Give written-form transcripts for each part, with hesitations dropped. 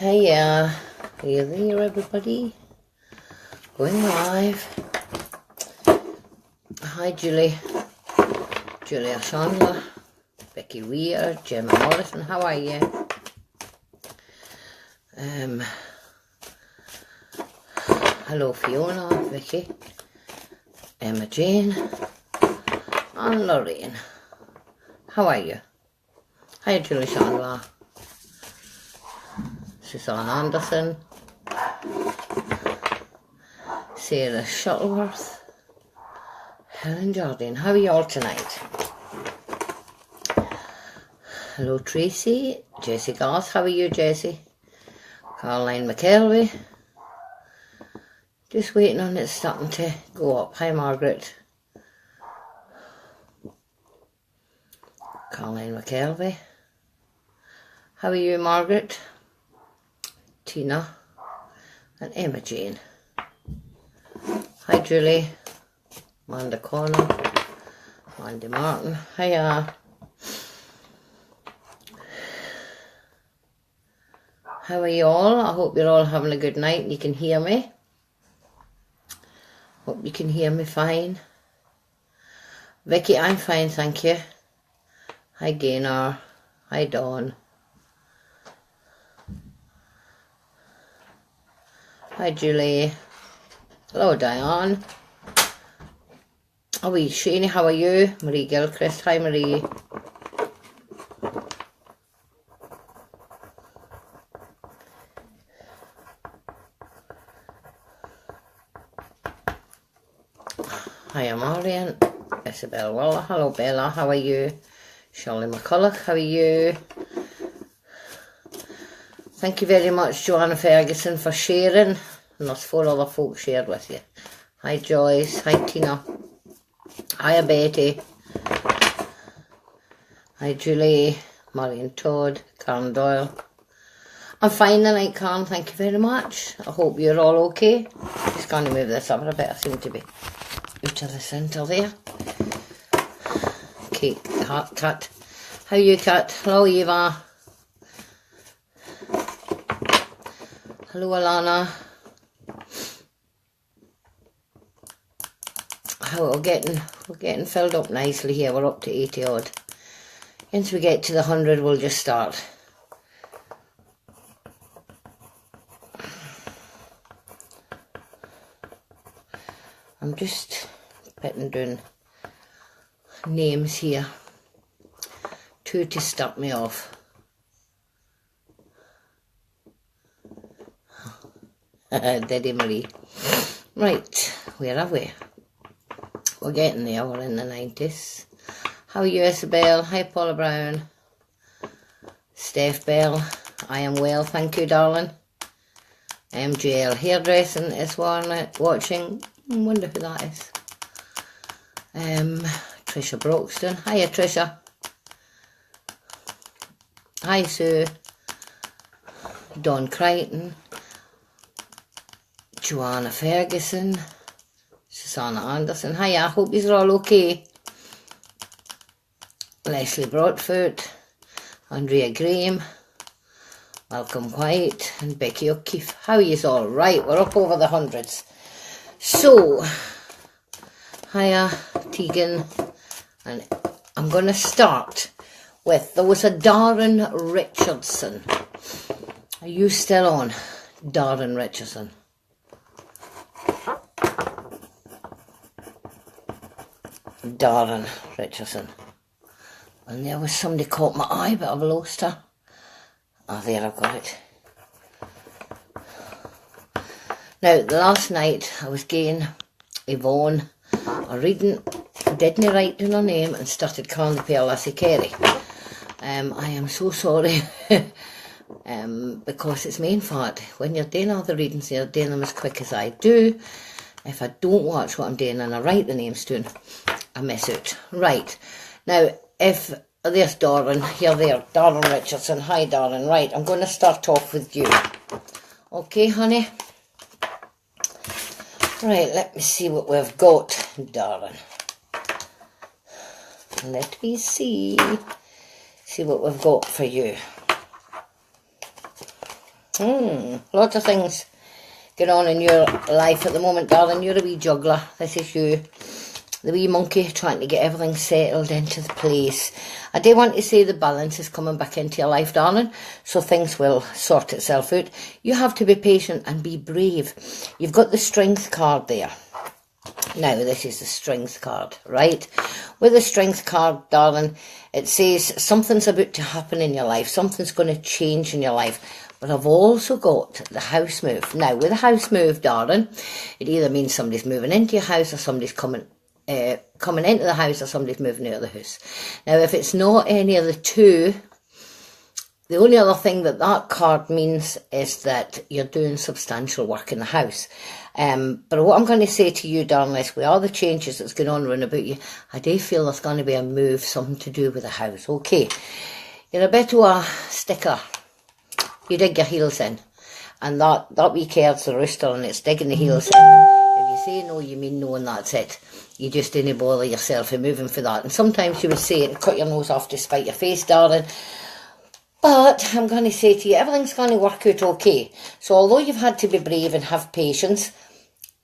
Hey, are you there, everybody? Going live. Hi, Julia Chandler, Becky Weir, Gemma Morrison. How are you? Hello, Fiona, Vicky, Emma Jane, and Lorraine. How are you? Hi, Julia Chandler, Susan Anderson, Sarah Shuttleworth, Helen Jardine. How are you all tonight? Hello, Tracy, Jessie Goss. How are you, Jessie? Caroline McKelvey. Just waiting on it starting to go up. Hi, Margaret. Caroline McKelvey. How are you, Margaret? Tina and Emma Jane. Hi, Julie. Amanda Connor. Mandy Martin. Hiya. How are you all? I hope you're all having a good night and you can hear me. Hope you can hear me fine. Vicky, I'm fine, thank you. Hi, Gaynor. Hi, Dawn. Hi, Julie. Hello, Diane. Oh, Shani, how are you? Marie Gilchrist. Hi, Marie. Hi, Marian. Isabel Waller. Hello, Bella. How are you? Shirley McCulloch. How are you? Thank you very much, Joanna Ferguson, for sharing. And there's 4 other folks shared with you. Hi, Joyce. Hi, Tina. Hi, Betty. Hi, Julie. Marion Todd. Karen Doyle. I'm fine tonight, Karen. Thank you very much. I hope you're all okay. Just going to move this up a bit. I seem to be out of the centre there. Okay, Kat. How are you, Kat? Hello, Eva. Hello, Alana. How we're getting filled up nicely here. We're up to 80 odd. Once we get to the 100, we'll just start. I'm just putting down names here. 2 to start me off. Diddy Marie. Right, where are we? We're getting there, we're in the 90s. How are you, Isabel? Hi, Paula Brown. Steph Bell. I am well, thank you, darling. MJL Hairdressing is watching. I wonder who that is. Trisha Broxton. Hiya, Trisha. Hi, Sue. Dawn Crichton. Joanna Ferguson. Susanna Anderson. Hiya, I hope you're all okay. Leslie Broadfoot. Andrea Graham. Malcolm White. And Becky O'Keefe. How are you all? Right, we're up over the hundreds. So, hiya, Tegan. And I'm going to start with, there was a Darren Richardson. Are you still on, Darren Richardson? Darren Richardson. And there was somebody caught my eye, but I've lost her. Ah, there, I've got it. Now, last night I was getting Yvonne a reading, didn't write down her name and started calling the Pearl Lassie Kerry. I am so sorry because it's main fact, when you're doing all the readings, you're doing them as quick as I do. If I don't watch what I'm doing and I write the names down, I miss out. Right, now if there's Darren, here there, Darren Richardson. Hi, Darren. Right, I'm going to start off with you. Okay, honey? Right, let me see what we've got, Darren. Let me see what we've got for you. Lots of things going on in your life at the moment, darling. You're a wee juggler. This is you. The wee monkey trying to get everything settled into the place. I do want to say the balance is coming back into your life, darling, so things will sort itself out. You have to be patient and be brave. You've got the strength card there. Now, this is the strength card, right? With the strength card, darling, it says something's about to happen in your life. Something's going to change in your life. But I've also got the house move. Now, with a house move, darling, it either means somebody's moving into your house or somebody's coming into the house or somebody's moving out of the house. Now, if it's not any of the two, the only other thing that that card means is that you're doing substantial work in the house. But what I'm going to say to you, darling, is with all the changes that's going on around about you, I do feel there's going to be a move, something to do with the house. Okay, you're a bit of a sticker. You dig your heels in. And that wee card's the rooster and it's digging the heels in. If you say no, you mean no, and that's it. You just didn't bother yourself in moving for that. And sometimes you would say it and cut your nose off to spite your face, darling. But I'm going to say to you, everything's going to work out okay. So although you've had to be brave and have patience,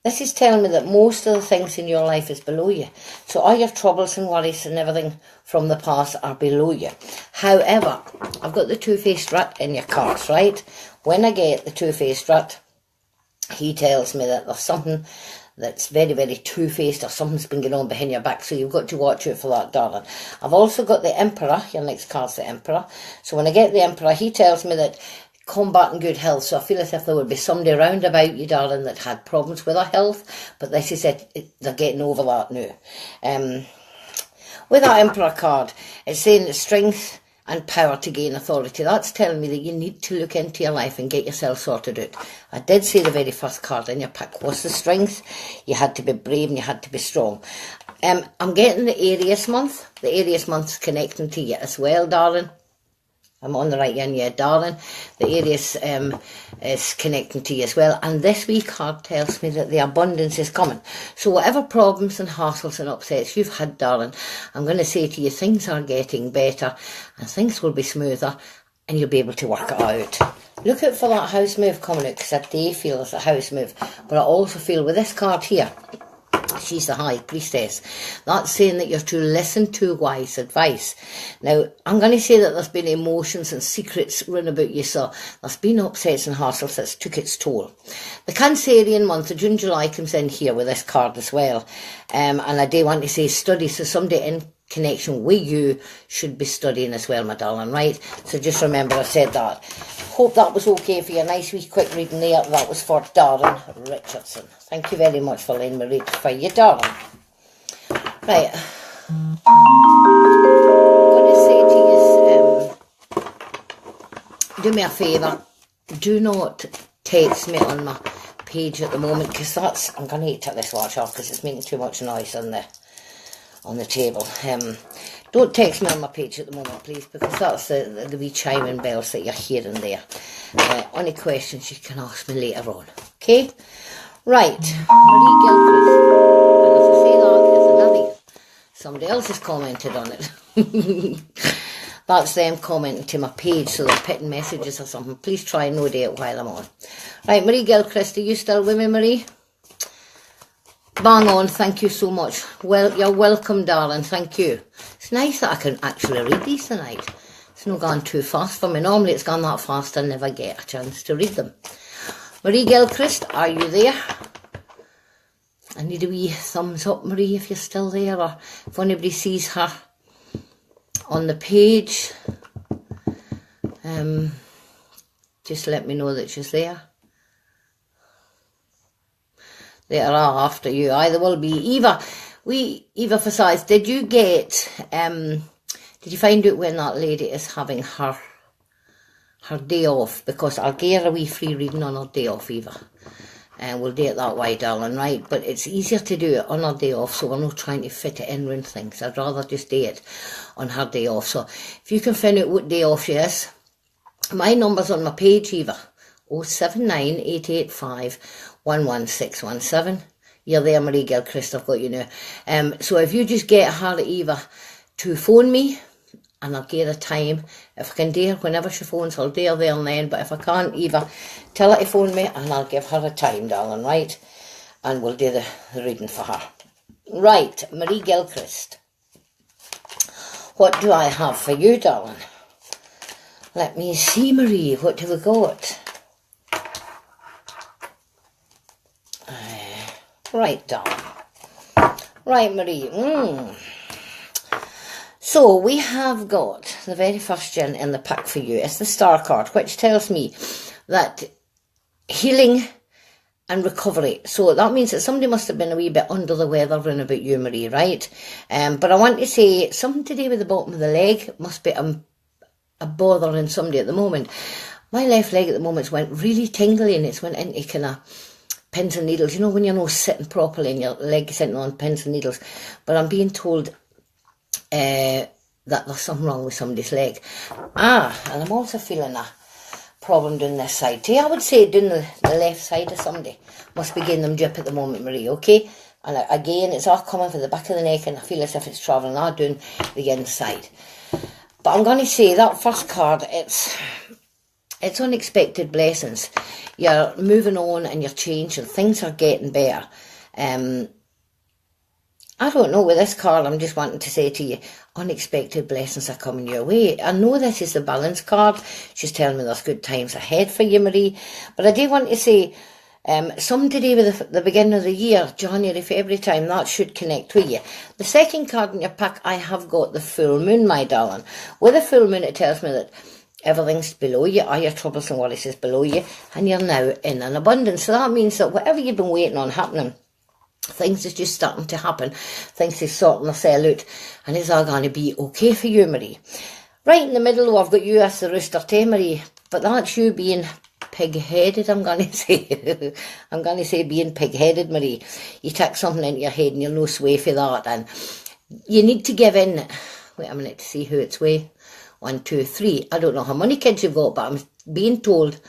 this is telling me that most of the things in your life is below you. So all your troubles and worries and everything from the past are below you. However, I've got the two-faced rat in your cards, right? When I get the two-faced rat, he tells me that there's something that's very, very two-faced or something's been going on behind your back. So you've got to watch out for that, darling. I've also got the Emperor. Your next card's the Emperor. So when I get the Emperor, he tells me that combat and good health. So I feel as if there would be somebody around about you, darling, that had problems with their health. But this is it. They're getting over that now. With that Emperor card, it's saying that strength and power to gain authority. That's telling me that you need to look into your life and get yourself sorted out. I did say the very first card in your pack was the strength. You had to be brave and you had to be strong. I'm getting the Aries month. The Aries month's connecting to you as well, darling. I'm on the right one, yeah, darling. The Aries is connecting to you as well. And this wee card tells me that the abundance is coming. So whatever problems and hassles and upsets you've had, darling, I'm going to say to you, things are getting better and things will be smoother and you'll be able to work it out. Look out for that house move coming out because I do feel it's a house move. But I also feel with this card here, she's the High Priestess. That's saying that you're to listen to wise advice. Now, I'm going to say that there's been emotions and secrets run about you, so there's been upsets and hassles that's took its toll. The Cancerian month of June, July comes in here with this card as well. And I do want to say study, so somebody in connection with you should be studying as well, my darling, right? So just remember I said that. Hope that was okay for you. Nice wee quick reading there. That was for Darren Richardson. Thank you very much for letting me read for you, darling. Right. I'm going to say to you, do me a favour. Do not text me on my page at the moment because that's, I'm going to need to take this watch off because it's making too much noise on the table. Don't text me on my page at the moment, please, because that's the wee chiming bells that you're hearing there. Any questions you can ask me later on, okay? Right, Marie Gilchrist. And as I say that, there's another. Somebody else has commented on it. That's them commenting to my page, so they're putting messages or something. Please try and no it while I'm on. Right, Marie Gilchrist, are you still with me, Marie? Bang on, thank you so much. Well, you're welcome, darling, thank you. It's nice that I can actually read these tonight. It's not gone too fast for me. Normally it's gone that fast I never get a chance to read them. Marie Gilchrist, are you there? I need a wee thumbs up, Marie, if you're still there, or if anybody sees her on the page. Just let me know that she's there. They are after you. Either will be Eva. Eva for size. Did you get? Did you find out when that lady is having her day off? Because I'll give her a wee free reading on her day off, Eva. And we'll do it that way, darling, right? But it's easier to do it on her day off, so we're not trying to fit it in around things. I'd rather just do it on her day off. So if you can find out what day off she is, my number's on my page, Eva. 079 885 11617. You're there, Marie Gilchrist, I've got you now. So if you just get her, Eva, to phone me and I'll give her time. If I can do her whenever she phones, I'll do her there and then, but if I can't, either tell her to phone me and I'll give her a time, darling, right? And we'll do the reading for her. Right, Marie Gilchrist. What do I have for you, darling? Let me see, Marie, what have we got? Right, darling. Right, Marie. So we have got the very first gin in the pack for you. It's the Star card, which tells me that healing and recovery. So that means that somebody must have been a wee bit under the weather round about you, Marie, right? But I want to say something to do with the bottom of the leg. Must be a bother in somebody at the moment. My left leg at the moment went really tingly, and it's went into kind of pins and needles. You know when you're not sitting properly and your leg is sitting on pins and needles. But I'm being told that there's something wrong with somebody's leg. And I'm also feeling a problem down this side too. I would say down the left side of somebody. Must be getting them drip at the moment, Marie, okay? And again, it's all coming from the back of the neck, and I feel as if it's travelling all down the inside. But I'm going to say that first card, it's unexpected blessings. You're moving on and you're changing. Things are getting better. I don't know, with this card, I'm just wanting to say to you, unexpected blessings are coming your way. I know this is the balance card. She's telling me there's good times ahead for you, Marie. But I do want to say, something to do with the beginning of the year, January, February time, that should connect with you. The second card in your pack, I have got the full moon, my darling. With the full moon, it tells me that everything's below you, all your troubles and worries is below you, and you're now in an abundance. So that means that whatever you've been waiting on happening, things is just starting to happen. Things is sorting themselves out, and it's all going to be okay for you, Marie. Right in the middle, I've got you as the rooster too, Marie, but that's you being pig-headed, I'm going to say. I'm going to say being pig-headed, Marie. You take something into your head and you're no sway for that, and you need to give in. Wait a minute to see who it's with. 1, 2, 3. I don't know how many kids you've got, but I'm being told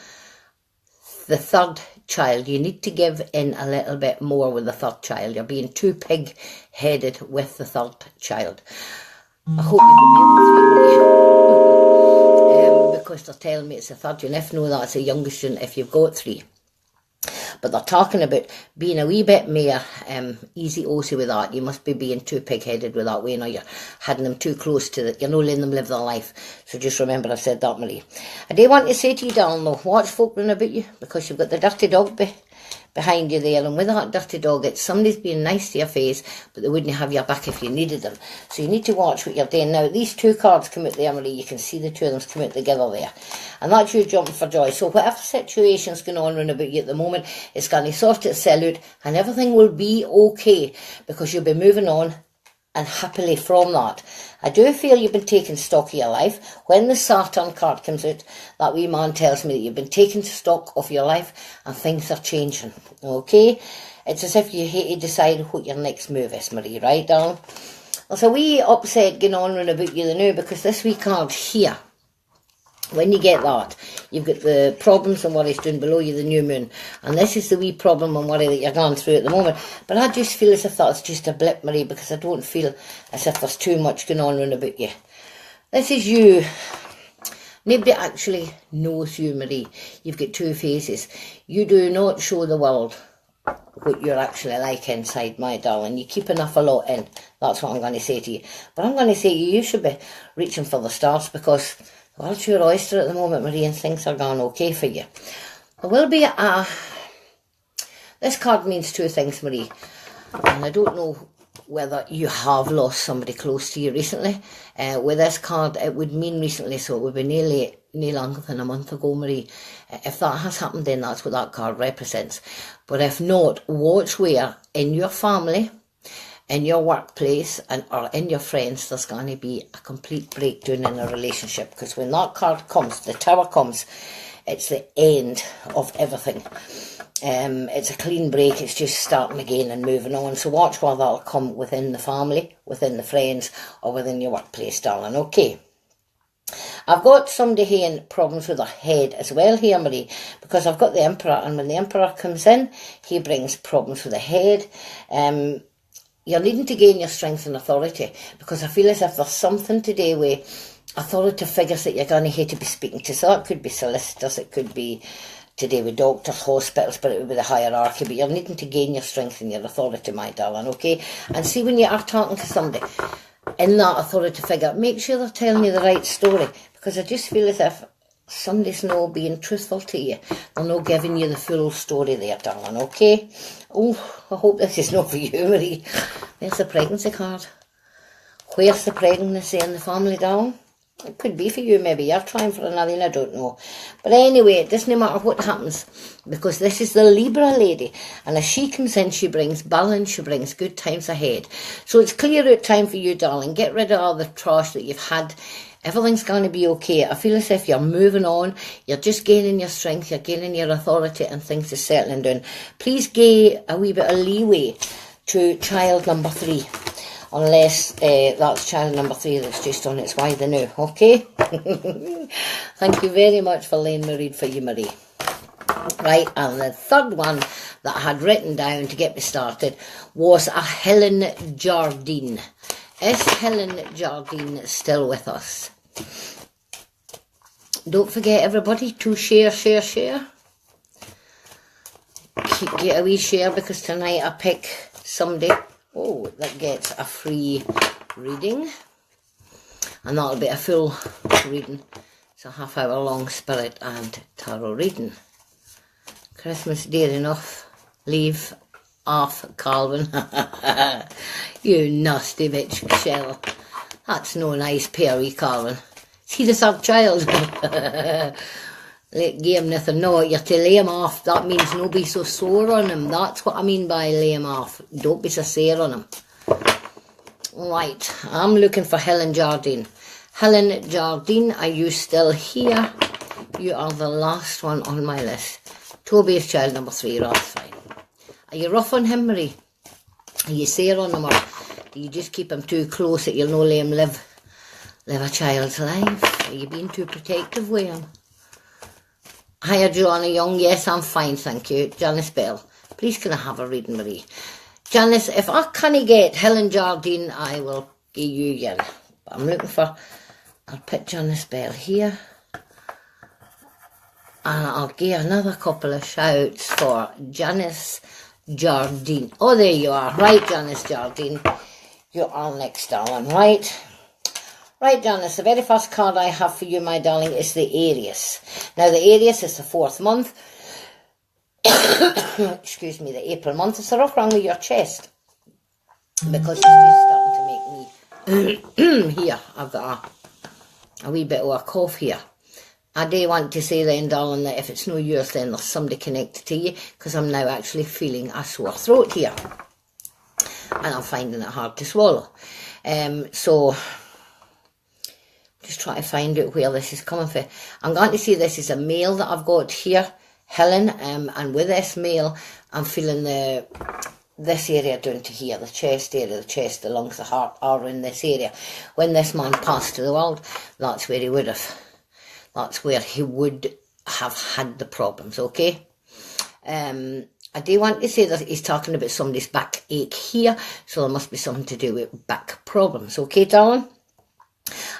the third child, you need to give in a little bit more with the third child. You're being too pig-headed with the third child. I hope you got me because they're telling me it's the third one. If no, that's the youngest one if you've got 3. But they're talking about being a wee bit more easy-osy with that. You must be being too pig-headed with that way. You know, you're heading them too close to it. You're not letting them live their life. So just remember I've said that, Marie. I do want to say to you, darling, though, watch folk run about you, because you've got the dirty dog behind you there, and with that dirty dog, it's somebody's being nice to your face, but they wouldn't have your back if you needed them. So you need to watch what you're doing. Now, these 2 cards come out there, Marie. You can see the 2 of them come out together there. And that's you jumping for joy. So whatever situation's going on around about you at the moment, it's going to sort itself out, and everything will be okay, because you'll be moving on and happily from that. I do feel you've been taking stock of your life. When the Saturn card comes out, that wee man tells me that you've been taking stock of your life and things are changing, okay? It's as if you hate to decide what your next move is, Marie, right, darling? There's a wee upset going on around about you now, because this wee card here, when you get that, you've got the problems and worries down below you, the new moon. And this is the wee problem and worry that you're going through at the moment. But I just feel as if that's just a blip, Marie, because I don't feel as if there's too much going on around about you. This is you. Nobody actually knows you, Marie. You've got 2 faces. You do not show the world what you're actually like inside, my darling. You keep enough a lot in. That's what I'm going to say to you. But I'm going to say you should be reaching for the stars, because well, it's your oyster at the moment, Marie, and things are going okay for you. There will be this card means 2 things, Marie. And I don't know whether you have lost somebody close to you recently. With this card, it would mean recently, so it would be nearly longer than a month ago, Marie. If that has happened, then that's what that card represents. But if not, watch where in your family, in your workplace, or in your friends, there's going to be a complete breakdown in a relationship. Because when that card comes, the Tower comes, it's the end of everything. It's a clean break. It's just starting again and moving on. So watch where that'll come within the family, within the friends, or within your workplace, darling. Okay. I've got somebody here in problems with their head as well here, Marie, because I've got the Emperor, and when the Emperor comes in, he brings problems with the head. You're needing to gain your strength and authority, because I feel as if there's something today where authoritative figures that you're going to have to be speaking to. So that could be solicitors, it could be to do with doctors, hospitals, but it would be the hierarchy. But you're needing to gain your strength and your authority, my darling, okay? And see, when you are talking to somebody in that authority figure, make sure they're telling you the right story, because I just feel as if somebody's not being truthful to you. They're not giving you the full story there, darling, okay? Oh, I hope this is not for you, Marie. There's the pregnancy card. Where's the pregnancy in the family, darling? It could be for you, maybe you're trying for another, I don't know. But anyway, it doesn't matter what happens, because this is the Libra lady, and as she comes in, she brings balance, she brings good times ahead. So it's clear out time for you, darling. Get rid of all the trash that you've had. Everything's going to be okay. I feel as if you're moving on, you're just gaining your strength, you're gaining your authority, and things are settling down. Please give a wee bit of leeway to child number 3. Unless that's child number 3 that's just on its way the new, okay? Thank you very much for letting me read for you, Marie. Right, and the third one that I had written down to get me started was a Helen Jardine. Is Helen Jardine still with us? Don't forget, everybody, to share. Get a wee share, because tonight I pick somebody that gets a free reading, and that'll be a full reading. It's a half-hour long spirit and tarot reading. Christmas dear enough. Leave off, Calvin. You nasty bitch, Shell. That's no nice pair, Calvin. Is he the third child? Give him nothing. No, you're to lay him off. That means no be so sore on him. That's what I mean by lay him off. Don't be so sore on him. Right, I'm looking for Helen Jardine. Helen Jardine, are you still here? You are the last one on my list. Toby is child number 3, that's fine. Are you rough on him, Marie? Are you sore on him, or do you just keep him too close that you'll not let him live a child's life? Are you being too protective with him? Hiya, Joanna Young. Yes, I'm fine, thank you. Janice Bell. Please can I have a reading, Marie? Janice, if I can't get Helen Jardine, I will give you in. But I'm looking for... I'll put Janice Bell here. And I'll give another couple of shouts for Janice Jardine. Oh, there you are. Right, Janice Jardine. You are next, darling. Right. Right, Janice, the very first card I have for you, my darling, is the Aries. Now, the Aries is the 4th month. Excuse me, the April month. Is there rough wrong with your chest? Because it's just starting to make me... Here, I've got a wee bit of a cough here. I do want to say then, darling, that if it's no yours, then there's somebody connected to you, because I'm now actually feeling a sore throat here. And I'm finding it hard to swallow. So... just try to find out where this is coming from. I'm going to say this is a male that I've got here, Helen, and with this male, I'm feeling this area down to here, the chest area, the chest, the lungs, the heart are in this area. When this man passed to the world, that's where he would have had the problems, okay? I do want to say that he's talking about somebody's backache here, so there must be something to do with back problems, okay, darling?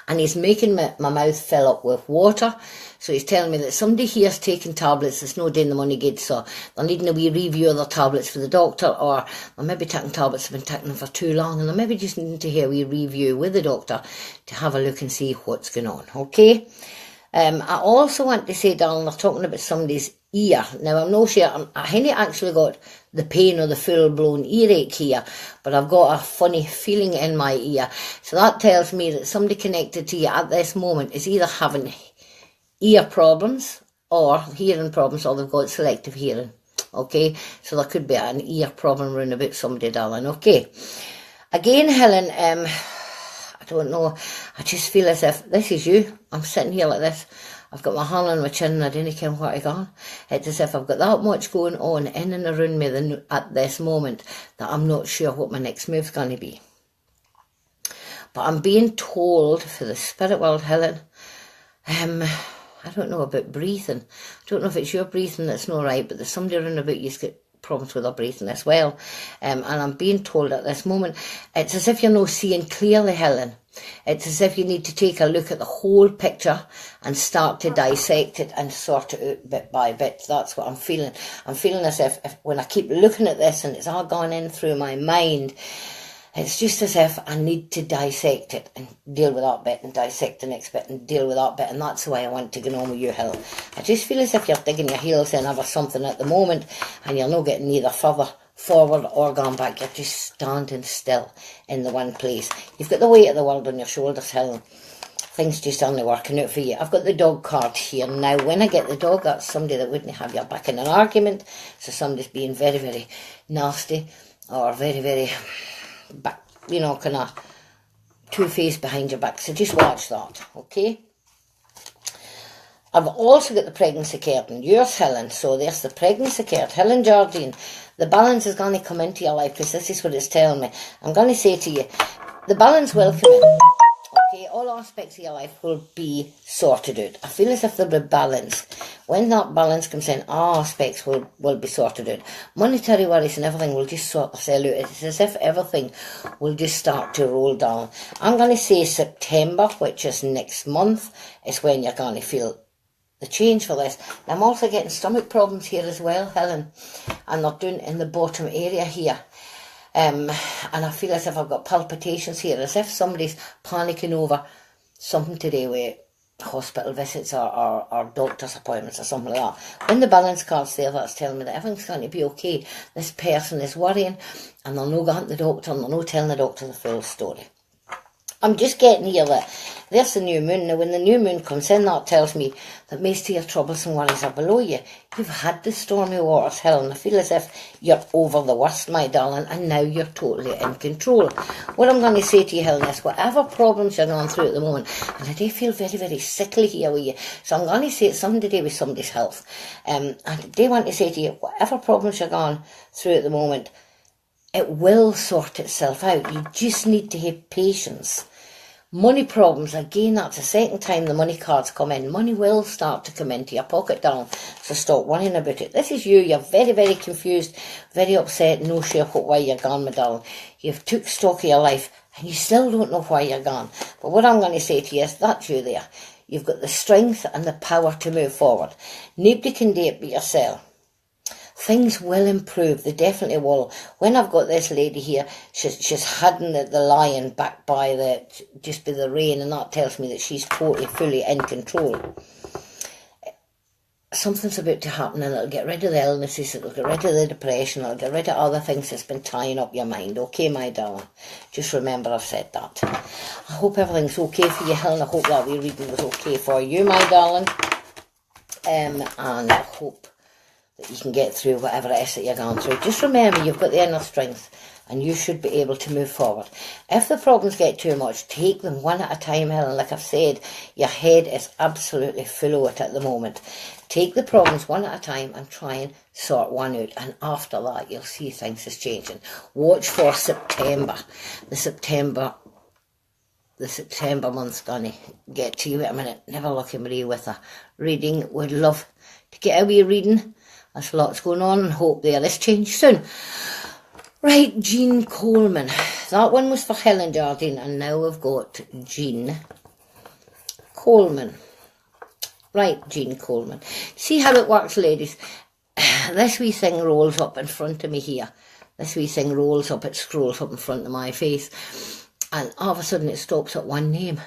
And he's making my mouth fill up with water. So he's telling me that somebody here is taking tablets that's no doing the money good, so they're needing a wee review of their tablets for the doctor, or they're maybe taking tablets have been taking them for too long, and they're maybe just needing to hear a wee review with the doctor to have a look and see what's going on, okay? I also want to say, darling, they're talking about somebody's ear. Now, I'm not sure, I haven't actually got the pain or the full-blown earache here, but I've got a funny feeling in my ear. So that tells me that somebody connected to you at this moment is either having ear problems or hearing problems, or they've got selective hearing, okay? So there could be an ear problem round about somebody, darling, okay? Again, Helen, I don't know, I just feel as if this is you. I'm sitting here like this. I've got my hand on my chin and I don't know what I got. It's as if I've got that much going on in and around me at this moment that I'm not sure what my next move's going to be. But I'm being told for the spirit world, Helen, I don't know about breathing. I don't know if it's your breathing that's not right, but there's somebody around about you's got problems with their breathing as well. And I'm being told at this moment, it's as if you're not seeing clearly, Helen. It's as if you need to take a look at the whole picture and start to dissect it and sort it out bit by bit. That's what I'm feeling. I'm feeling as if when I keep looking at this and it's all gone in through my mind, it's just as if I need to dissect it and deal with that bit and dissect the next bit and deal with that bit. And that's the way I want to get on with you, Hill. I just feel as if you're digging your heels in over something at the moment and you're not getting either further forward or gone back. You're just standing still in the one place. You've got the weight of the world on your shoulders, Hill. Things just aren't working out for you. I've got the dog card here. Now, when I get the dog, that's somebody that wouldn't have your back in an argument. So somebody's being very, very nasty or very, very... back, you know, kind of two-faced behind your back. So just watch that, okay? I've also got the pregnancy card in yours, Helen. So there's the pregnancy card. Helen Jardine, the balance is going to come into your life because this is what it's telling me. I'm going to say to you, the balance will come in. Okay, all aspects of your life will be sorted out. I feel as if they'll be balanced. When that balance comes in, all aspects will be sorted out. Monetary worries and everything will just sort of sell out. It's as if everything will just start to roll down. I'm going to say September, which is next month, is when you're going to feel the change for this. I'm also getting stomach problems here as well, Helen. And they're doing in the bottom area here. And I feel as if I've got palpitations here, as if somebody's panicking over something today with hospital visits or doctor's appointments or something like that. When the balance card's there, that's telling me that everything's going to be okay. This person is worrying and they're not going to the doctor and they're not telling the doctor the full story. I'm just getting here that there's the new moon. Now, when the new moon comes in, that tells me that most of your troubles and worries are below you. You've had the stormy waters, Helen. I feel as if you're over the worst, my darling, and now you're totally in control. What I'm going to say to you, Helen, is whatever problems you're going through at the moment, and I do feel very, very sickly here with you, so I'm going to say it's something to do with somebody's health. And I do want to say to you, whatever problems you're going through at the moment, it will sort itself out. You just need to have patience. Money problems, again, that's the second time the money cards come in. Money will start to come into your pocket, darling, so stop worrying about it. This is you. You're very, very confused, very upset, no sure where you're gone, my darling. You've took stock of your life and you still don't know where you're gone. But what I'm going to say to you is that's you there. You've got the strength and the power to move forward. Nobody can do it but yourself. Things will improve. They definitely will. When I've got this lady here, she's hiding the lion back by the rain, and that tells me that she's totally, fully in control. Something's about to happen, and it'll get rid of the illnesses, it'll get rid of the depression, it'll get rid of other things that's been tying up your mind. Okay, my darling? Just remember I've said that. I hope everything's okay for you, Helen. I hope that wee reading was okay for you, my darling. And I hope that you can get through whatever it is that you're going through. Just remember, you've got the inner strength and you should be able to move forward. If the problems get too much, take them one at a time, Helen. Like I've said, your head is absolutely full of it at the moment. Take the problems one at a time and try and sort one out. And after that, you'll see things is changing. Watch for September. The September month's going to get to you. Wait a minute. Never lucky Marie with a reading. Would love to get a wee reading. There's lots going on and hope there is change soon. Right, Jean Coleman. That one was for Helen Jardine and now we've got Jean Coleman. Right, Jean Coleman. See how it works, ladies? This wee thing rolls up in front of me here. This wee thing rolls up, it scrolls up in front of my face. And all of a sudden it stops at one name.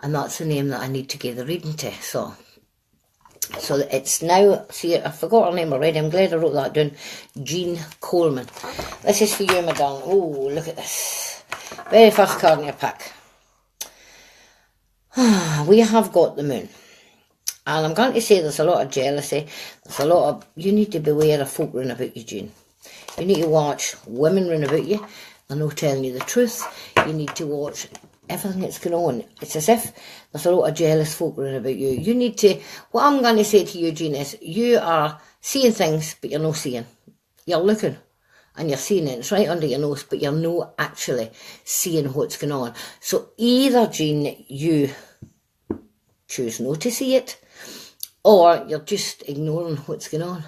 And that's the name that I need to give the reading to. So it's now, see, I forgot her name already. I'm glad I wrote that down. Jean Coleman. This is for you, my darling. Oh, look at this. Very first card in your pack. We have got the moon. And I'm going to say there's a lot of jealousy. There's a lot of, you need to beware of folk running about you, Jean. You need to watch women run about you. They're not telling you the truth. You need to watch everything that's going on. It's as if there's a lot of jealous folk around about you. You need to, what I'm going to say to you, Jean, is you are seeing things, but you're not seeing. You're looking and you're seeing it. It's right under your nose, but you're not actually seeing what's going on. So either, Jean, you choose not to see it, or you're just ignoring what's going on.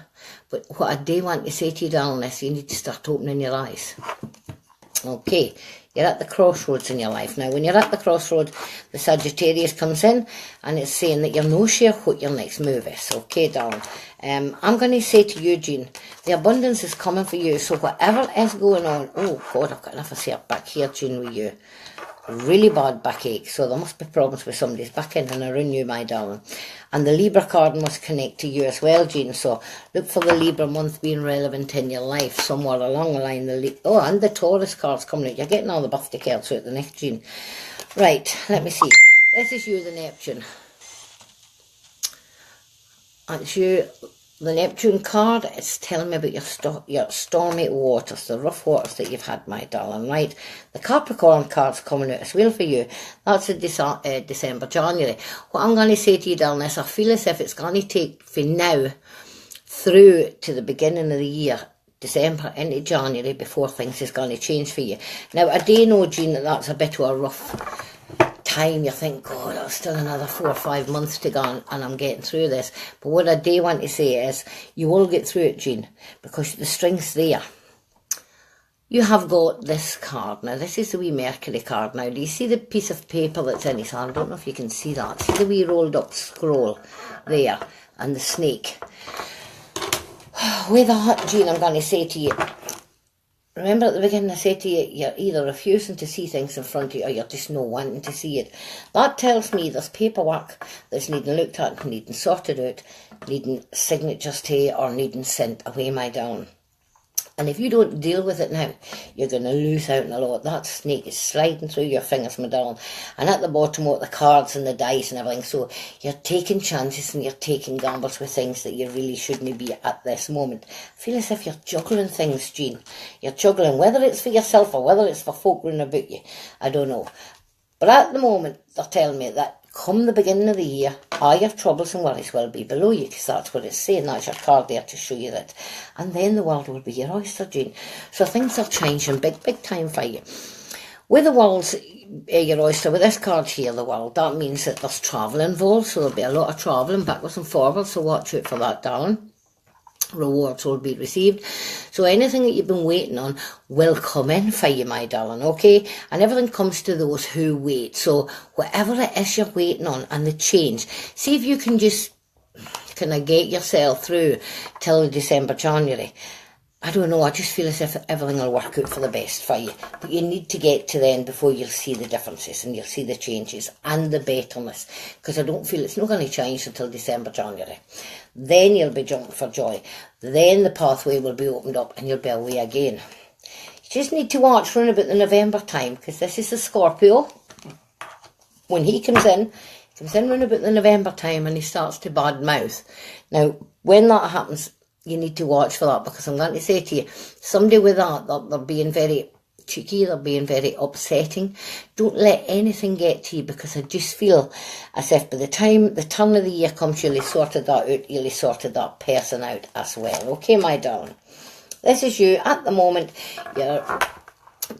But what I do want to say to you, darling, is you need to start opening your eyes. Okay, you're at the crossroads in your life. Now, when you're at the crossroad, the Sagittarius comes in and it's saying that you're no sure what your next move is. Okay, darling. I'm going to say to you, Jean, the abundance is coming for you. So whatever is going on, oh, God, I've got enough of hair back here, Jean, with you. Really bad backache, so there must be problems with somebody's back end and around you, my darling. And the Libra card must connect to you as well, Jean, so look for the Libra month being relevant in your life somewhere along the line. And the Taurus card's coming out. You're getting all the birthday cards out the next, Jean. Right, let me see. This is you, the Neptune. That's you, the Neptune card. It's telling me about your stormy waters, the rough waters that you've had, my darling, right? The Capricorn card's coming out as well for you. That's in December, January. What I'm going to say to you, darling, is I feel as if it's going to take from now through to the beginning of the year, December into January, before things is going to change for you. Now, I do know, Jean, that that's a bit of a rough time. You think, God, that's still another 4 or 5 months to go and I'm getting through this. But what I do want to say is, you will get through it, Jean, because the strength's there. You have got this card. Now, this is the wee Mercury card. Now, do you see the piece of paper that's in his hand? I don't know if you can see that. See the wee rolled up scroll there and the snake. With that, Jean, I'm going to say to you, remember at the beginning I said to you, you're either refusing to see things in front of you or you're just not wanting to see it. That tells me there's paperwork that's needing looked at, needing sorted out, needing signatures to or needing sent away, my darling. And if you don't deal with it now, you're going to lose out on a lot. That snake is sliding through your fingers, my darling. And at the bottom are the cards and the dice and everything. So you're taking chances and you're taking gambles with things that you really shouldn't be at this moment. I feel as if you're juggling things, Jean. You're juggling, whether it's for yourself or whether it's for folk round about you. I don't know. But at the moment, they're telling me that come the beginning of the year, all your troubles and worries will be below you, because that's what it's saying. That's your card there to show you that. And then the world will be your oyster, Jean. So things are changing big, big time for you. With the world's your oyster, with this card here, the world, that means that there's travel involved. So there'll be a lot of travelling backwards and forwards. So watch out for that, darling. Rewards will be received. So anything that you've been waiting on will come in for you, my darling, okay? And everything comes to those who wait. So whatever it is you're waiting on and the change, see if you can just kind of get yourself through till December, January. I don't know, I just feel as if everything will work out for the best for you. But you need to get to then before you'll see the differences and you'll see the changes and the betterness. Because I don't feel it's not going to change until December, January. Then you'll be jumping for joy. Then the pathway will be opened up and you'll be away again. You just need to watch around about the November time, because this is the Scorpio. When he comes in around about the November time and he starts to bad mouth. Now, when that happens, you need to watch for that, because I'm going to say to you, somebody with that, they're being very cheeky, they're being very upsetting. Don't let anything get to you, because I just feel as if by the time the turn of the year comes, you'll have sorted that out, you'll have sorted that person out as well. Okay, my darling? This is you. At the moment, you're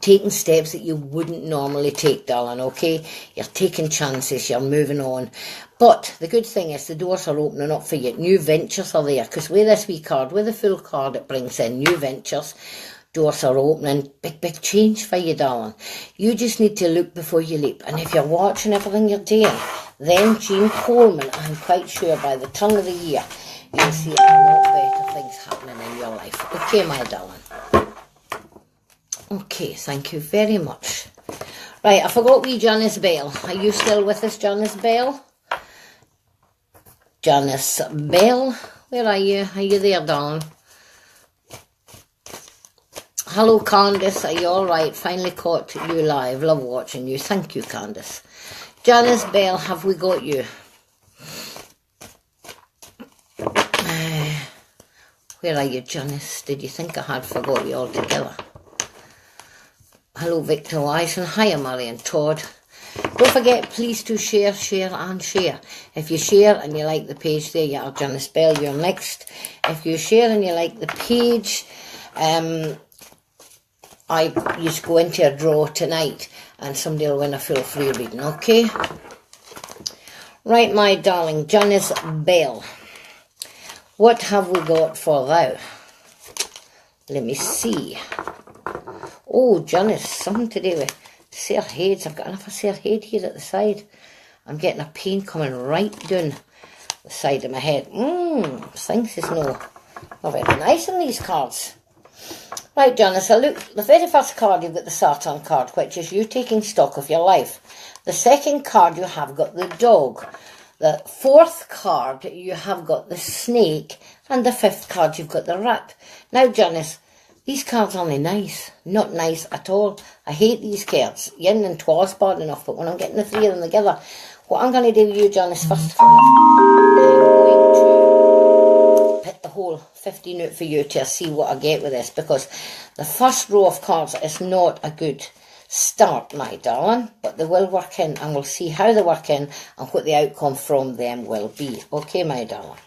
taking steps that you wouldn't normally take, darling, okay? You're taking chances, you're moving on. But the good thing is the doors are opening up for you. New ventures are there, because with this wee card, with the full card, it brings in new ventures. Doors are opening, big, big change for you, darling. You just need to look before you leap. And if you're watching everything you're doing, then Jean Coleman, I'm quite sure by the turn of the year, you'll see a lot better things happening in your life. Okay, my darling? Okay, thank you very much. Right, I forgot wee Janice Bell. Are you still with us, Janice Bell? Janice Bell, where are you? Are you there, darling? Hello, Candice. Are you all right? Finally caught you live. Love watching you. Thank you, Candice. Janice Bell, have we got you? Where are you, Janice? Did you think I had forgot you altogether? Hello, Victor Wise, and hiya, Marion Todd. Don't forget, please to share, and share. If you share and you like the page there, you are Janice Bell, you're next. If you share and you like the page, I just go into a draw tonight and somebody will win a full free reading, okay? Right, my darling, Janice Bell. What have we got for thou? Let me see. Oh, Janice, something to do with sore heads. I've got enough of sore head here at the side. I'm getting a pain coming right down the side of my head. Things is not very nice in these cards. Right, Janice, look, the very first card you've got the Saturn card, which is you taking stock of your life. The second card you have got the dog. The fourth card you have got the snake. And the fifth card you've got the rat. Now, Janice, these cards aren't nice. Not nice at all. I hate these cards. Yin and twa's bad enough, but when I'm getting the three of them together, what I'm going to do with you, Janice, first of all, I'm going to put the whole 15 out for you to see what I get with this, because the first row of cards is not a good start, my darling, but they will work in, and we'll see how they work in and what the outcome from them will be. Okay, my darling.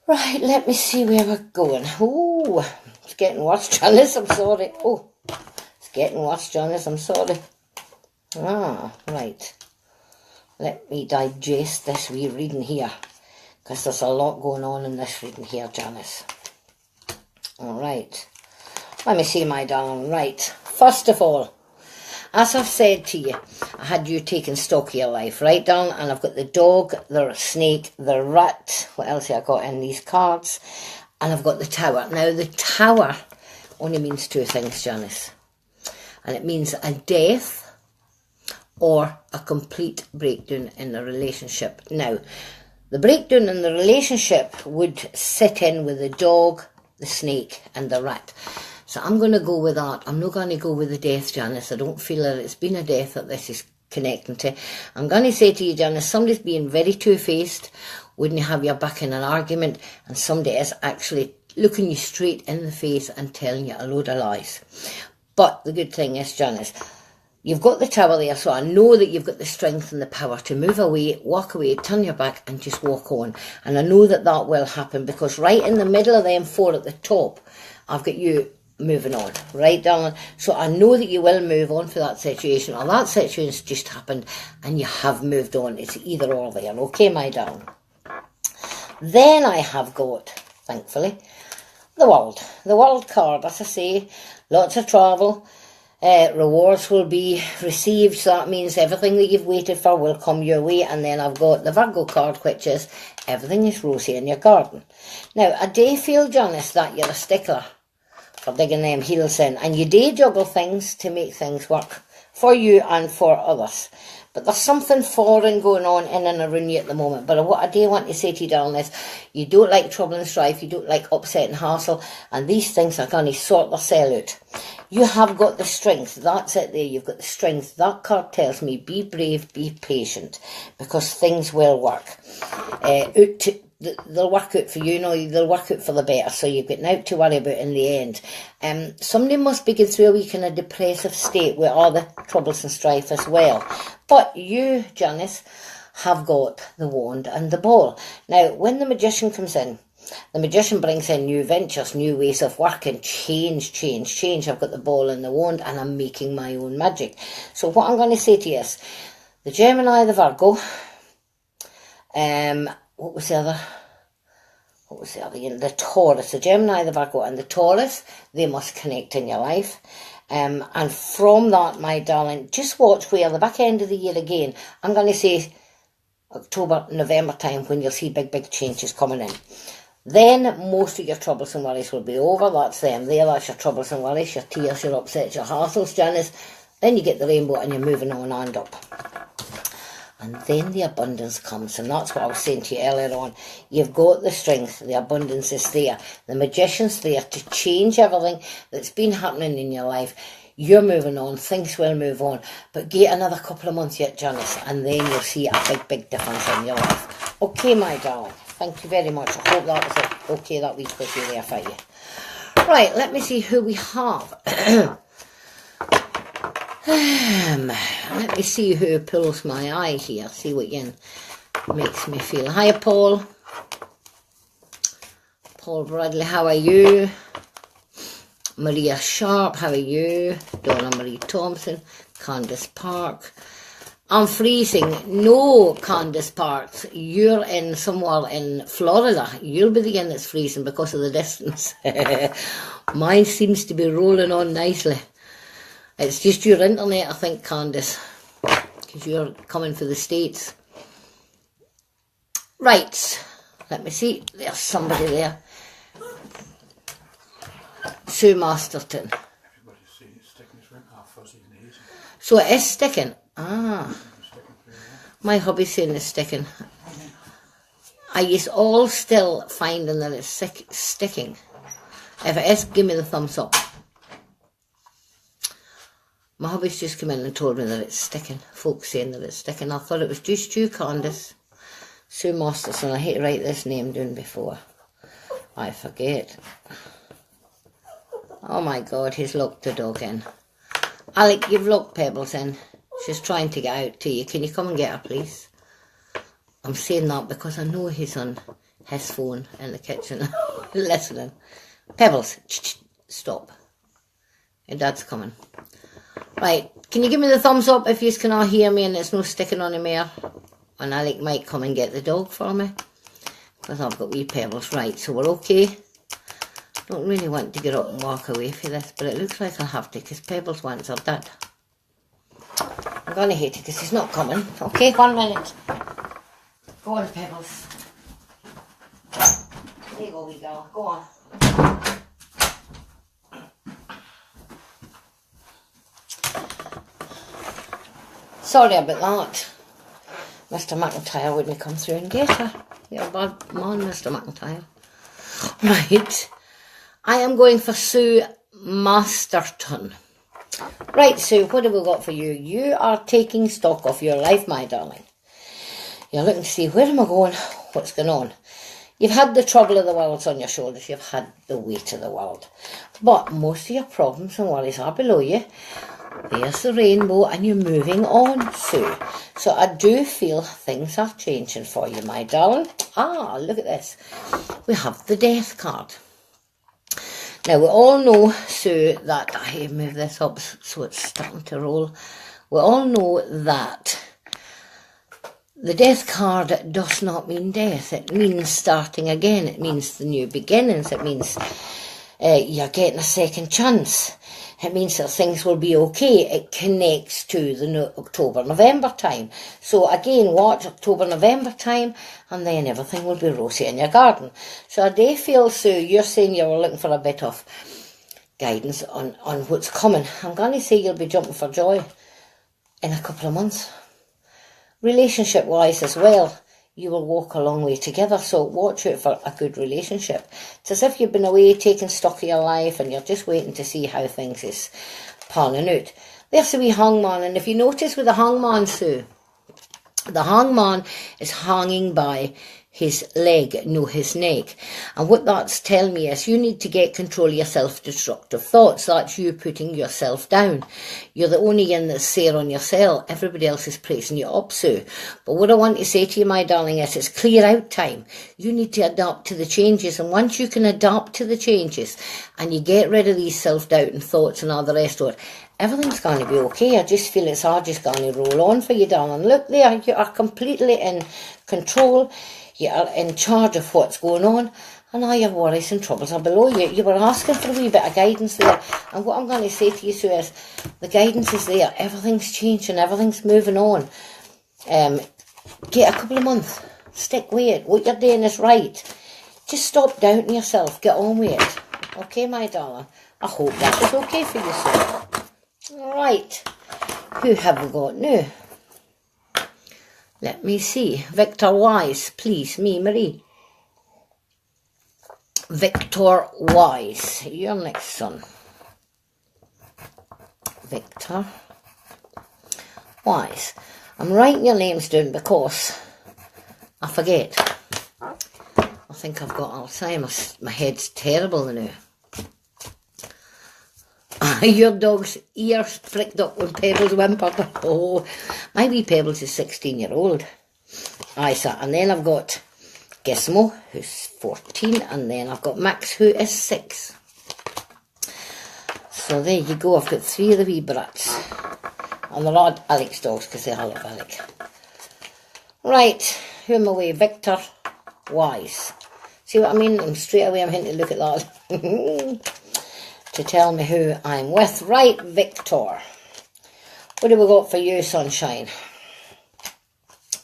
Right, let me see where we're going. Oh, it's getting worse, Janice, I'm sorry. Oh, it's getting worse, Janice, I'm sorry. Right. Let me digest this wee reading here, because there's a lot going on in this reading here, Janice. All right. Let me see, my darling. Right. First of all, as I've said to you, I had you taking stock of your life, right, darling? And I've got the dog, the snake, the rat. What else have I got in these cards? And I've got the tower. Now, the tower only means two things, Janice. And it means a death or a complete breakdown in the relationship. Now, the breakdown in the relationship would sit in with the dog, the snake and the rat. So I'm going to go with that. I'm not going to go with the death, Janice. I don't feel that it's been a death that this is connecting to. I'm going to say to you, Janice, somebody's being very two-faced, wouldn't have your back in an argument, and somebody is actually looking you straight in the face and telling you a load of lies. But the good thing is, Janice, you've got the tower there, so I know that you've got the strength and the power to move away, walk away, turn your back and just walk on. And I know that that will happen, because right in the middle of them four at the top, I've got you moving on, right, darling? So I know that you will move on for that situation, or that situation's just happened and you have moved on. It's either or there, okay, my darling? Then I have got, thankfully, the world card. As I say, lots of travel, rewards will be received, so that means everything that you've waited for will come your way. And then I've got the Virgo card, which is everything is rosy in your garden. Now, I do feel, Janice, that you're a stickler for digging them heels in, and you do juggle things to make things work for you and for others. But there's something foreign going on in and around you at the moment. But what I do want to say to you, darling, is you don't like trouble and strife, you don't like upset and hassle, and these things are going to sort themselves out. You have got the strength. That's it there. You've got the strength. That card tells me be brave, be patient, because things will work. They'll work out for you, they'll work out for the better, so you've got nothing to worry about in the end. Somebody must be going through a week in a depressive state with all the troubles and strife as well. But you, Janice, have got the wand and the ball. Now, when the magician comes in, the magician brings in new ventures, new ways of working, change. I've got the ball and the wand, and I'm making my own magic. So what I'm going to say to you is, the Gemini, the Virgo, what was the other? The Taurus, the Gemini, the Virgo and the Taurus, they must connect in your life. And from that, my darling, just watch where the back end of the year again, I'm going to say October, November time, when you'll see big changes coming in. Then most of your troubles and worries will be over. That's them there. That's your troubles and worries, your tears, your upsets, your hassles, Janice. Then you get the rainbow and you're moving on and up. And then the abundance comes, and that's what I was saying to you earlier on. You've got the strength, the abundance is there. The magician's there to change everything that's been happening in your life. You're moving on, things will move on. But get another couple of months yet, Janice, and then you'll see a big difference in your life. Okay, my darling, thank you very much. I hope that was okay, that week was you there for you. Right, let me see who we have. Let me see who pulls my eye here, see what Yin makes me feel. Hi, Paul. Paul Bradley, how are you? Maria Sharp, how are you? Donna Marie Thompson, Candice Park, I'm freezing. No, Candice Parks, you're in somewhere in Florida. You'll be the one that's freezing because of the distance. Mine seems to be rolling on nicely. It's just your internet, I think, Candice, because you're coming for the States. Right, let me see. There's somebody there. Sue Masterton. Everybody's seen it sticking. It's went half fuzzy and easy. So it is sticking. Ah. My hubby's saying it's sticking. Are you all still finding that it's sticking? If it is, give me the thumbs up. My hubby's just come in and told me that it's sticking. Folks saying that it's sticking. I thought it was just you, Candice. Sue Masterson. I hate to write this name down before I forget. Oh my God, he's locked the dog in. Alec, you've locked Pebbles in. She's trying to get out to you. Can you come and get her, please? I'm saying that because I know he's on his phone in the kitchen listening. Pebbles, stop. Your dad's coming. Right, can you give me the thumbs up if you cannot hear me and it's no sticking on the mare? And Alec might come and get the dog for me because I've got wee Pebbles. Right, so we're okay. Don't really want to get up and walk away for this, but it looks like I'll have to because Pebbles wants her dad. I'm going to hate it because he's not coming. Okay, 1 minute. Go on, Pebbles. There you go, wee girl. Go on. Sorry about that. Mr. Mcintyre wouldn't come through and get her. You're a bad man, Mr. Mcintyre. Right. I am going for Sue Masterton. Right, Sue, what have we got for you? You are taking stock of your life, my darling. You're looking to see, where am I going? What's going on? You've had the trouble of the world on your shoulders. You've had the weight of the world. But most of your problems and worries are below you. There's the rainbow and you're moving on, Sue. So I do feel things are changing for you, my darling. Ah, look at this. We have the death card. Now, we all know, Sue, that... I move this up so it's starting to roll. We all know that the death card does not mean death. It means starting again. It means the new beginnings. It means you're getting a second chance. It means that things will be okay. It connects to the October-November time. So again, watch October-November time and then everything will be rosy in your garden. So I do feel, Sue, you're saying you were looking for a bit of guidance on what's coming. I'm going to say you'll be jumping for joy in a couple of months. Relationship-wise as well, you will walk a long way together, so watch out for a good relationship. It's as if you've been away taking stock of your life and you're just waiting to see how things is panning out. There's the wee hangman, and if you notice with the hangman, Sue, the hangman is hanging by his leg, no his neck. And what that's telling me is you need to get control of your self-destructive thoughts. That's you putting yourself down. You're the only one that's there on yourself. Everybody else is praising you up, Sue. But what I want to say to you, my darling, is it's clear out time. You need to adapt to the changes. And once you can adapt to the changes and you get rid of these self-doubting thoughts and all the rest of it, everything's going to be okay. I just feel it's all just going to roll on for you, darling. Look there, you are completely in control. You are in charge of what's going on, and all your worries and troubles are below you. You were asking for a wee bit of guidance there, and what I'm going to say to you, Sue, is the guidance is there. Everything's changing, everything's moving on. Get a couple of months. Stick with it. What you're doing is right. Just stop doubting yourself. Get on with it. Okay, my darling? I hope that was okay for you, Sue. Right. Who have we got now? Let me see. Victor Wise, please. Me, Marie. Victor Wise. Your next son. Victor Wise. I'm writing your names down because I forget. I think I've got Alzheimer's. My head's terrible now. Your dog's ears pricked up when Pebbles whimpered. Oh, my wee Pebbles is 16-year-old. Aye, sir. And then I've got Gizmo, who's 14, and then I've got Max, who is 6. So there you go. I've got 3 of the wee brats. And they're not Alex dogs because they all love Alec. Right, who am I with? Victor Wise. See what I mean? And straight away I'm hinting to look at that. To tell me who I'm with. Right, Victor. What do we got for you, sunshine?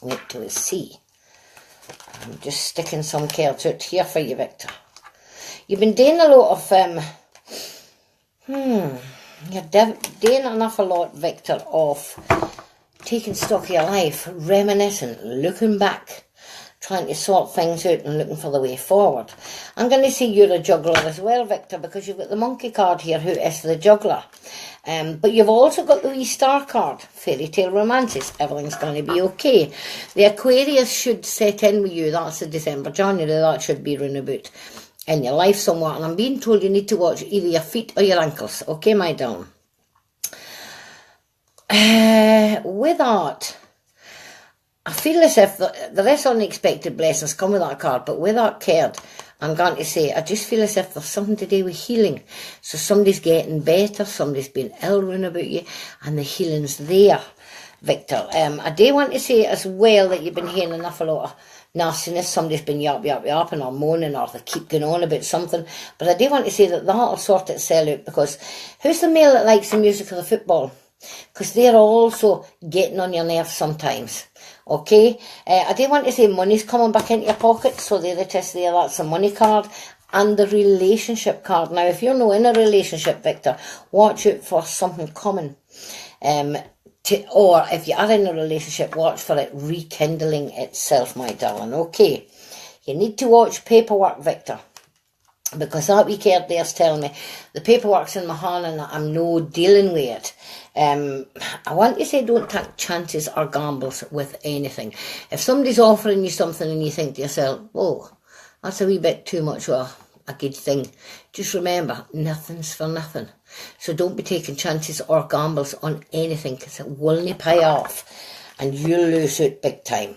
Wait till we see. I'm just sticking some cards out here for you, Victor. You've been doing a lot of, you're doing an awful lot, Victor, of taking stock of your life, reminiscing, looking back, trying to sort things out and looking for the way forward. I'm going to say you're a juggler as well, Victor, because you've got the monkey card here, who is the juggler. But you've also got the wee star card, fairy tale romances. Everything's going to be okay. The Aquarius should set in with you. That's the December, January. That should be round about in your life somewhat. And I'm being told you need to watch either your feet or your ankles. Okay, my darling? With that, I feel as if there is unexpected blessings come with that card, but with that card, I'm going to say, I just feel as if there's something to do with healing. So somebody's getting better, somebody's been ill round about you, and the healing's there, Victor. I do want to say as well that you've been hearing an awful lot of nastiness. Somebody's been yapping or moaning, or they keep going on about something. But I do want to say that that'll sort itself out, because who's the male that likes the music of the football? Because they're also getting on your nerves sometimes. Okay, I do want to say money's coming back into your pocket, so there it is there, that's the money card. And the relationship card. Now, if you're not in a relationship, Victor, watch out for something coming. Or if you are in a relationship, watch for it rekindling itself, my darling. Okay, you need to watch paperwork, Victor, because that wee card there's telling me the paperwork's in my hand and I'm no dealing with it. I want to say don't take chances or gambles with anything. If somebody's offering you something and you think to yourself, oh, that's a wee bit too much of a good thing, just remember, nothing's for nothing. So don't be taking chances or gambles on anything, because it won't pay off and you'll lose out big time.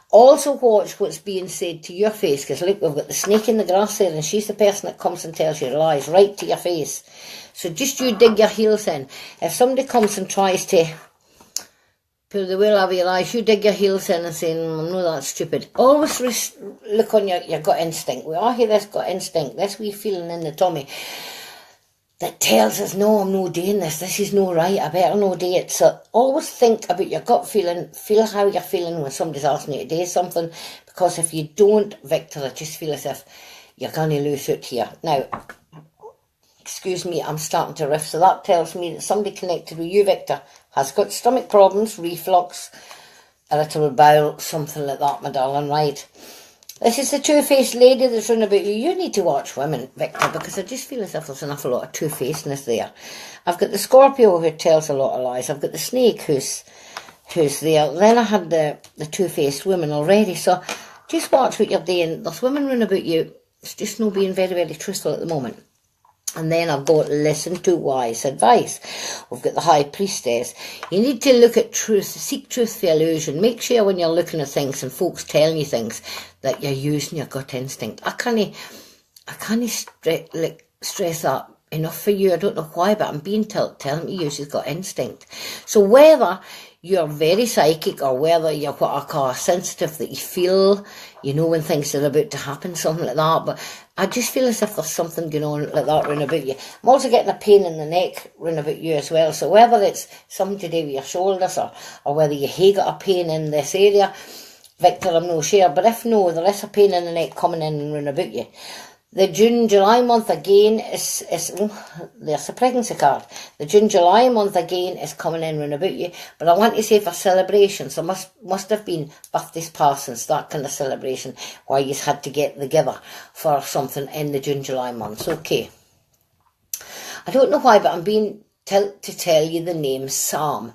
Also watch what's being said to your face, because look, we've got the snake in the grass there, and she's the person that comes and tells you lies right to your face. So just you dig your heels in. If somebody comes and tries to pull the wool over your eyes, you dig your heels in and say, no, that's stupid. Always look on your gut instinct. We all hear this gut instinct, this wee feeling in the tummy that tells us, no, I'm not doing this is no right, I better not do it. So always think about your gut feeling, feel how you're feeling when somebody's asking you to do something, because if you don't, Victor, I just feel as if you're going to lose out here. Now, excuse me, I'm starting to riff, so that tells me that somebody connected with you, Victor, has got stomach problems, reflux, irritable bowel, something like that, my darling, right? This is the two-faced lady that's running about you. You need to watch women, Victor, because I just feel as if there's an awful lot of two-facedness there. I've got the Scorpio who tells a lot of lies. I've got the snake who's there. Then I had the two-faced women already. So just watch what you're doing. There's women running about you. It's just not being very, very truthful at the moment. And then I've got listen to wise advice. We've got the High Priestess. You need to look at truth, seek truth for illusion. Make sure when you're looking at things and folks telling you things that you're using your gut instinct. I can't stress that enough for you. I don't know why, but I'm being telling you use your gut instinct. So whether you're very psychic or whether you're what I call sensitive, that you feel, you know when things are about to happen, something like that, but I just feel as if there's something going on like that round about you. I'm also getting a pain in the neck round about you as well, so whether it's something to do with your shoulders or whether you have got a pain in this area, Victor, I'm not sure, but if no, there is a pain in the neck coming in and round about you. The June-July month again is there's a pregnancy card. The June-July month again is coming in round about you. But I want to say for celebrations, there must have been birthdays passings, that kind of celebration, where you had to get together for something in the June-July months. Okay. I don't know why, but I'm being to tell you the name Sam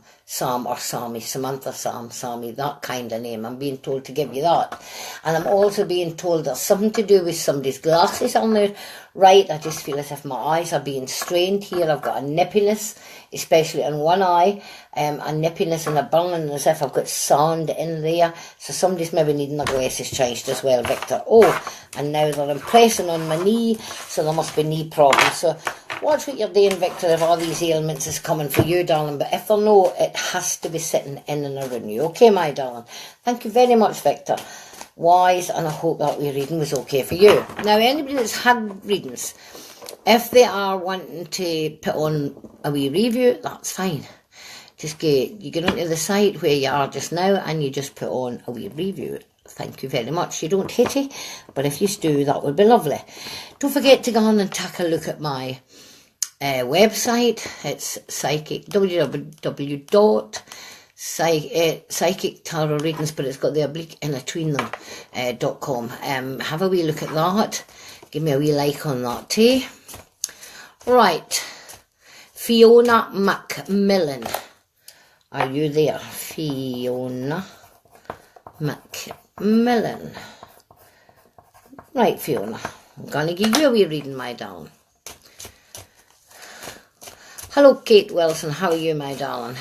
or Sammy, Samantha, Sammy, that kind of name. I'm being told to give you that. And I'm also being told there's something to do with somebody's glasses on there. Right, I just feel as if my eyes are being strained here. I've got a nippiness, especially in one eye, a nippiness and a burning, as if I've got sand in there. So somebody's maybe needing their glasses changed as well, Victor. Oh, and now they're impressing on my knee, so there must be knee problems. So Watch what you're doing, Victor, if all these ailments is coming for you, darling. But if they're no, it has to be sitting in and around you. Okay, my darling? Thank you very much, Victor. Wise, and I hope that wee reading was okay for you. Now, anybody that's had readings, if they are wanting to put on a wee review, that's fine. Just you get onto the site where you are just now and you just put on a wee review. Thank you very much. You don't hate it, but if you do, that would be lovely. Don't forget to go on and take a look at my website. It's psychic tarot readings, but it's got the oblique in between them .com. Have a wee look at that. Give me a wee like on that too. Right, Fiona Macmillan, are you there? Fiona Macmillan. Right, Fiona, I'm going to give you a wee reading, my darling. Hello, Kate Wilson, how are you, my darling?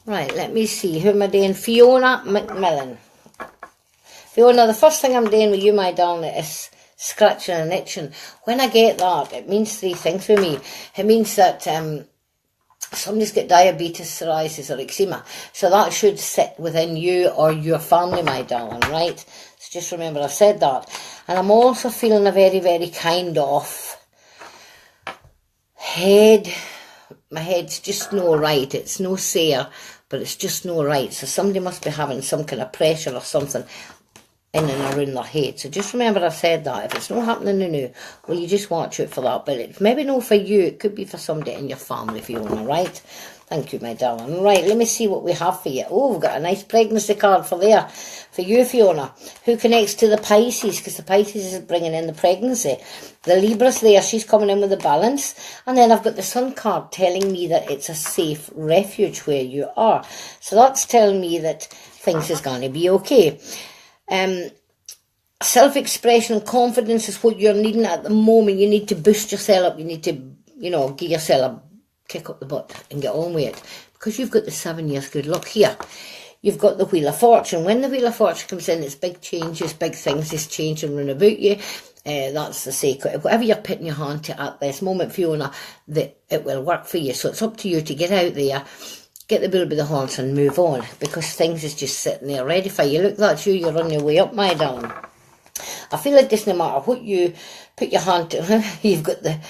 Right, let me see, who am I doing? Fiona Macmillan. Fiona, the first thing I'm doing with you, my darling, is scratching and itching. When I get that, it means three things for me. It means that somebody's got diabetes, psoriasis or eczema. So that should sit within you or your family, my darling, right? So just remember I said that. And I'm also feeling a very, very kind of head. My head's just no right. It's no sore, but it's just no right. So somebody must be having some kind of pressure or something in and around their head. So just remember I said that. If it's not happening now, well, you just watch out for that. But it's maybe not for you. It could be for somebody in your family, Fiona, right? Thank you, my darling. Right, let me see what we have for you. Oh, we've got a nice pregnancy card for there. For you, Fiona, who connects to the Pisces, because the Pisces is bringing in the pregnancy. The Libra's there, she's coming in with the balance. And then I've got the Sun card telling me that it's a safe refuge where you are. So that's telling me that things is going to be okay. Self-expression and confidence is what you're needing at the moment. You need to boost yourself up. You need to, give yourself a kick up the butt and get on with it. Because you've got the 7 years good luck here. You've got the Wheel of Fortune. When the Wheel of Fortune comes in, it's big changes, big things is changing around about you. That's the secret. Whatever you're putting your hand to at this moment, Fiona, that it will work for you. So it's up to you to get out there, get the bull by the horns and move on, because things is just sitting there ready for you. Look, that's you. You're on your way up, my darling. I feel like this, no matter what you put your hand to, you've got the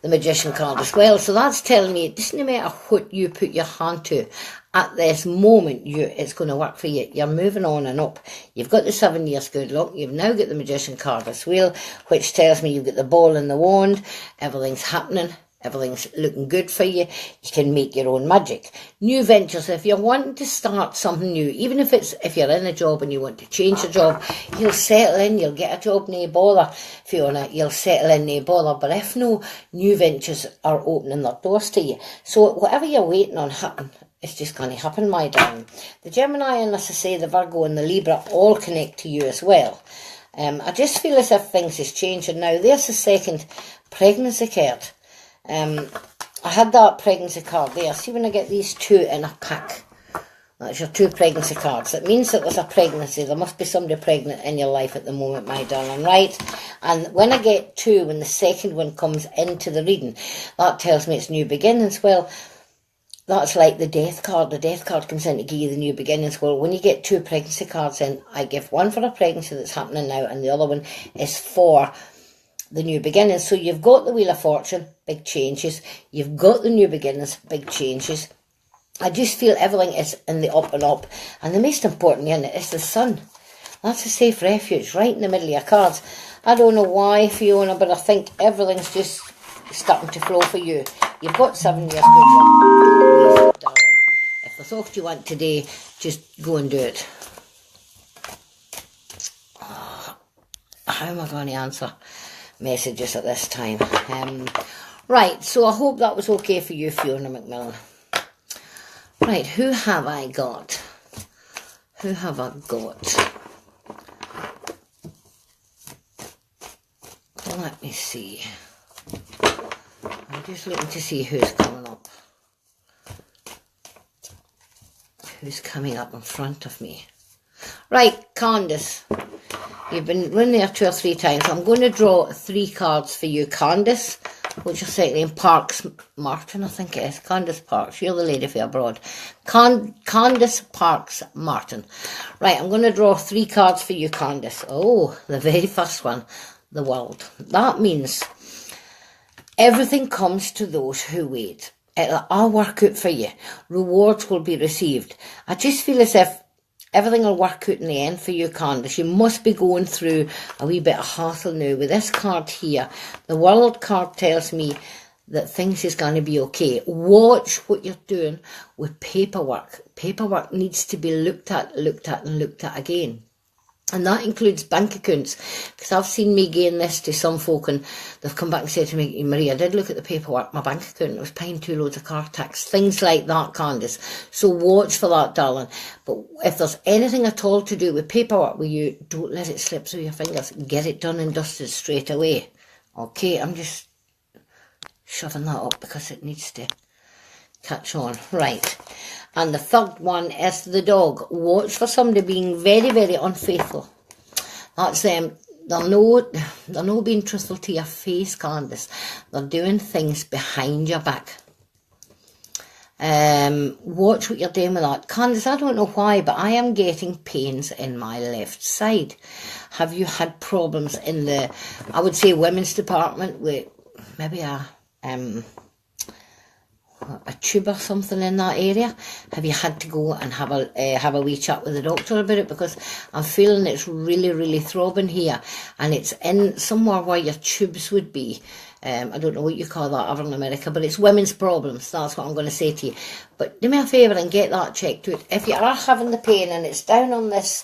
Magician card as well. So that's telling me it doesn't matter what you put your hand to at this moment, it's going to work for you. You're moving on and up. You've got the 7 years good luck. You've now got the Magician card as well, which tells me you've got the ball and the wand. Everything's happening. Everything's looking good for you. You can make your own magic. New ventures. If you're wanting to start something new, even if you're in a job and you want to change your job, you'll settle in. You'll get a job, no bother, Fiona. You'll settle in, no bother. But if no, new ventures are opening their doors to you. So whatever you're waiting on happen, it's just going to happen, my darling. The Gemini and, as I say, the Virgo and the Libra all connect to you as well. I just feel as if things is changing now. There's the second pregnancy card. I had that pregnancy card there. See, when I get these two in a pack, that's your two pregnancy cards. It means that there's a pregnancy. There must be somebody pregnant in your life at the moment, my darling, right? And when I get two, when the second one comes into the reading, that tells me it's new beginnings. Well, that's like the death card. The death card comes in to give you the new beginnings. Well, when you get two pregnancy cards in, I give one for a pregnancy that's happening now, and the other one is for the new beginnings. So you've got the Wheel of Fortune, big changes. You've got the new beginnings, big changes. I just feel everything is in the up and up. And the most important in it is the Sun. That's a safe refuge right in the middle of your cards. I don't know why, Fiona, but I think everything's just starting to flow for you. You've got 7 years good luck, darling. If that's all you want today, just go and do it. How am I going to answer messages at this time? Right, so I hope that was okay for you, Fiona Macmillan. Right, who have I got? Who have I got? Let me see. I'm just looking to see who's coming up. Who's coming up in front of me? Right, Candace. You've been in there 2 or 3 times. I'm going to draw 3 cards for you, Candace. What's your second name? Parks Martin, I think it is. Candice Parks. You're the lady for abroad. Candice Parks Martin. Right, I'm going to draw 3 cards for you, Candice. Oh, the very first one. The World. That means everything comes to those who wait. It'll all work out for you. Rewards will be received. I just feel as if everything will work out in the end for you, Candice. You must be going through a wee bit of hassle now. With this card here, the World card tells me that things is going to be okay. Watch what you're doing with paperwork. Paperwork needs to be looked at and looked at again. And that includes bank accounts, because I've seen me gain this to some folk and they've come back and said to me, Maria, I did look at the paperwork, my bank account, it was paying 2 loads of car tax, things like that, Candice. So watch for that, darling. But if there's anything at all to do with paperwork with you, don't let it slip through your fingers. Get it done and dusted straight away. Okay, I'm just shoving that up because it needs to catch on. Right. And the third one is the dog. Watch for somebody being very, very unfaithful. That's them. They're no being truthful to your face, Candice. They're doing things behind your back. Watch what you're doing with that. Candice, I don't know why, but I am getting pains in my left side. Have you had problems in the, I would say, women's department with maybe a tube or something in that area? Have you had to go and have a wee chat with the doctor about it? Because I'm feeling it's really, really throbbing here, and it's in somewhere where your tubes would be. I don't know what you call that over in America, but it's women's problems. That's what I'm going to say to you. But do me a favour and get that checked out. If you are having the pain and it's down on this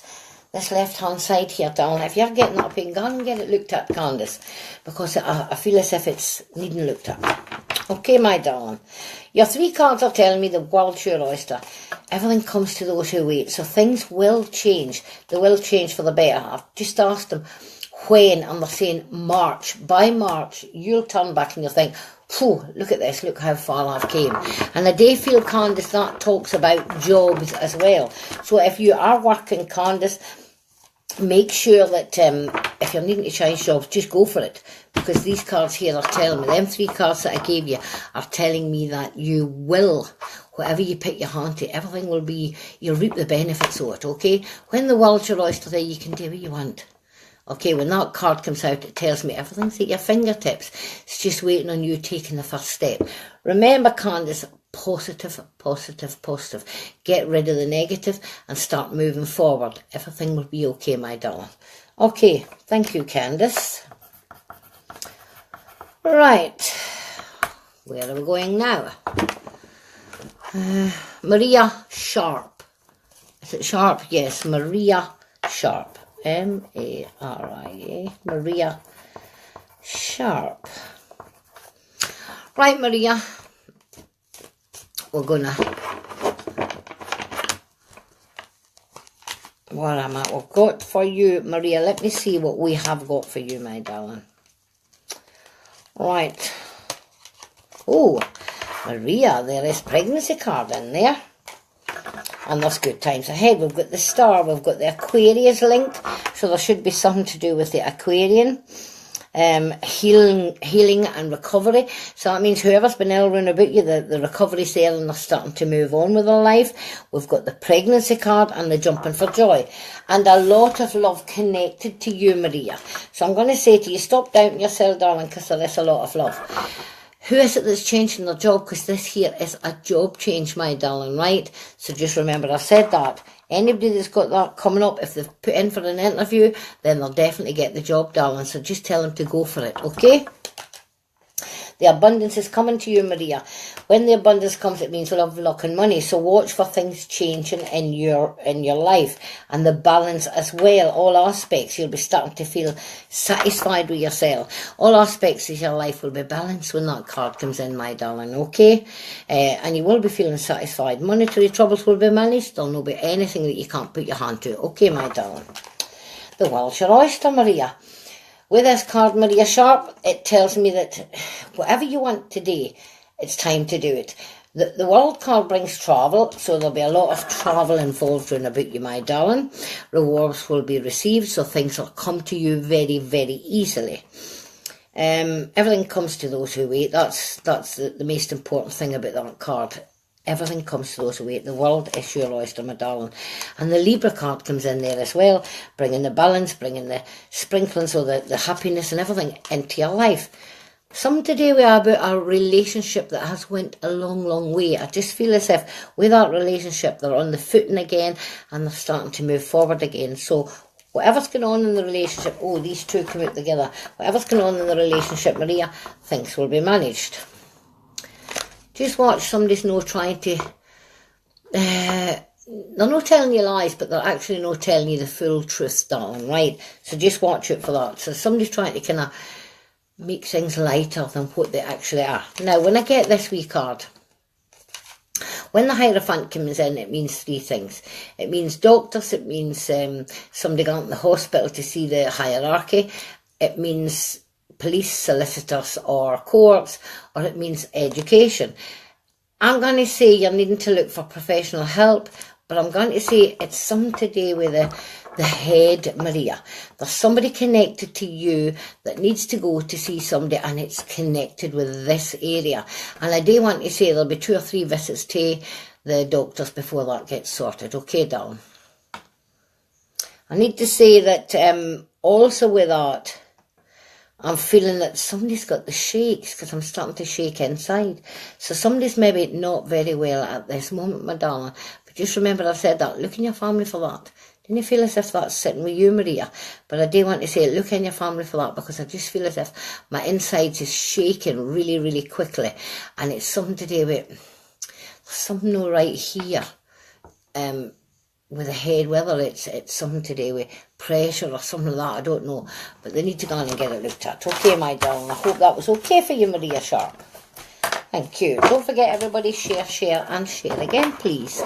left-hand side here, darling, if you're getting that pain, go and get it looked at, Candice, because I feel as if it's needing looked at. Okay, my darling. Your 3 cards are telling me the world's your oyster. Everything comes to those who wait. So things will change. They will change for the better. I've just asked them when, and they're saying March. By March, you'll turn back and you'll think, phew, look at this, look how far I've came. And the Dayfield, Candice, that talks about jobs as well. So if you are working, Candice, make sure that if you're needing to change jobs, just go for it. Because these cards here are telling me, them 3 cards that I gave you are telling me that you will, whatever you put your hand to, everything will be, you'll reap the benefits of it, okay? When the world's your oyster there, you can do what you want. Okay, when that card comes out, it tells me everything's at your fingertips. It's just waiting on you taking the first step. Remember, Candice, positive, positive, positive. Get rid of the negative and start moving forward. Everything will be okay, my darling. Okay, thank you, Candice. Right, where are we going now? Maria Sharp. Is it Sharp? Yes, Maria Sharp. M-A-R-I-A. Maria Sharp. Right, Maria. We're gonna... Where am I? We've got for you, Maria. Let me see what we have got for you, my darling. Right. Oh, Maria, there is pregnancy card in there. And there's good times ahead. We've got the star, we've got the Aquarius linked, so there should be something to do with the Aquarian. Healing and recovery. So that means whoever's been ill round about you, the recovery's there and they're starting to move on with their life. We've got the pregnancy card and the jumping for joy. And a lot of love connected to you, Maria. So I'm going to say to you, stop doubting yourself, darling, because there is a lot of love. Who is it that's changing their job? Because this here is a job change, my darling, right? So just remember I said that. Anybody that's got that coming up, if they've put in for an interview, then they'll definitely get the job, darling. So just tell them to go for it, okay? The abundance is coming to you, Maria. When the abundance comes, it means love, luck and money. So watch for things changing in your life. And the balance as well. All aspects, you'll be starting to feel satisfied with yourself. All aspects of your life will be balanced when that card comes in, my darling, okay? And you will be feeling satisfied. Monetary troubles will be managed. There'll not be anything that you can't put your hand to. Okay, my darling. The world's your oyster, Maria. With this card, Maria Sharp, it tells me that whatever you want today, it's time to do it. The world card brings travel, so there'll be a lot of travel involved in about you, my darling. Rewards will be received, so things will come to you very, very easily. Everything comes to those who wait. That's the most important thing about that card. Everything comes to those who wait. The world is your oyster, my darling. And the Libra card comes in there as well, bringing the balance, bringing the sprinklings or the happiness and everything into your life. Some today we are about our relationship that has went a long, long way. I just feel as if with that relationship, they're on the footing again and they're starting to move forward again. So whatever's going on in the relationship, oh, these two come out together. Whatever's going on in the relationship, Maria, things will be managed. Just watch somebody's not trying to, they're not telling you lies, but they're actually not telling you the full truth, darling, right? So just watch it for that. So somebody's trying to kind of make things lighter than what they actually are. Now, when I get this wee card, when the Hierophant comes in, it means three things. It means doctors, it means somebody going to the hospital to see the hierarchy, it means police, solicitors or courts, or it means education. I'm going to say you're needing to look for professional help, but I'm going to say it's something to do with the head, Maria. There's somebody connected to you that needs to go to see somebody, and it's connected with this area. And I do want to say there'll be 2 or 3 visits to the doctors before that gets sorted. Okay, darling? I need to say that also with that, I'm feeling that somebody's got the shakes because I'm starting to shake inside. So somebody's maybe not very well at this moment, my darling. But just remember I've said that. Look in your family for that. Didn't you feel as if that's sitting with you, Maria? But I do want to say look in your family for that, because I just feel as if my insides is shaking really, really quickly. And it's something to do with something not right here. With the head, whether it's something to do with pressure or something like that, I don't know. But they need to go on and get it looked at. Okay, my darling, I hope that was okay for you, Maria Sharp. Thank you. Don't forget, everybody, share and share again, please.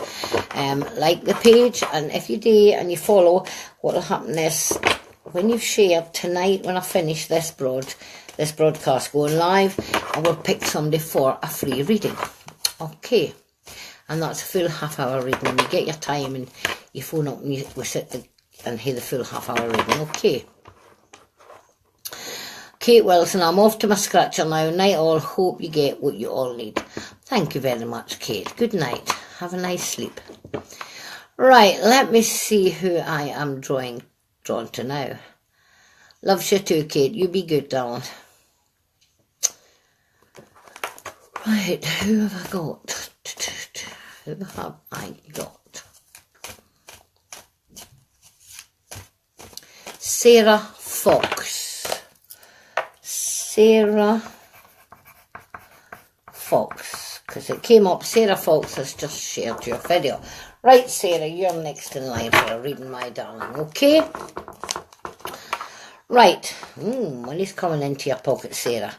Like the page, and if you do and you follow, what will happen is when you've shared tonight, when I finish this broadcast going live, I will pick somebody for a free reading. Okay. And that's a full half-hour reading. You get your time and you phone up and we sit and hear the full half-hour reading. Okay. Kate Wilson, I'm off to my scratcher now. Night all. Hope you get what you all need. Thank you very much, Kate. Good night. Have a nice sleep. Right, let me see who I am drawn to now. Loves you too, Kate. You be good, darling. Right, who have I got? Who have I got? Sarah Fox. Sarah Fox. Because it came up, Sarah Fox has just shared your video. Right, Sarah, you're next in line for a reading, my darling. Okay? Right. Money's coming into your pocket, Sarah.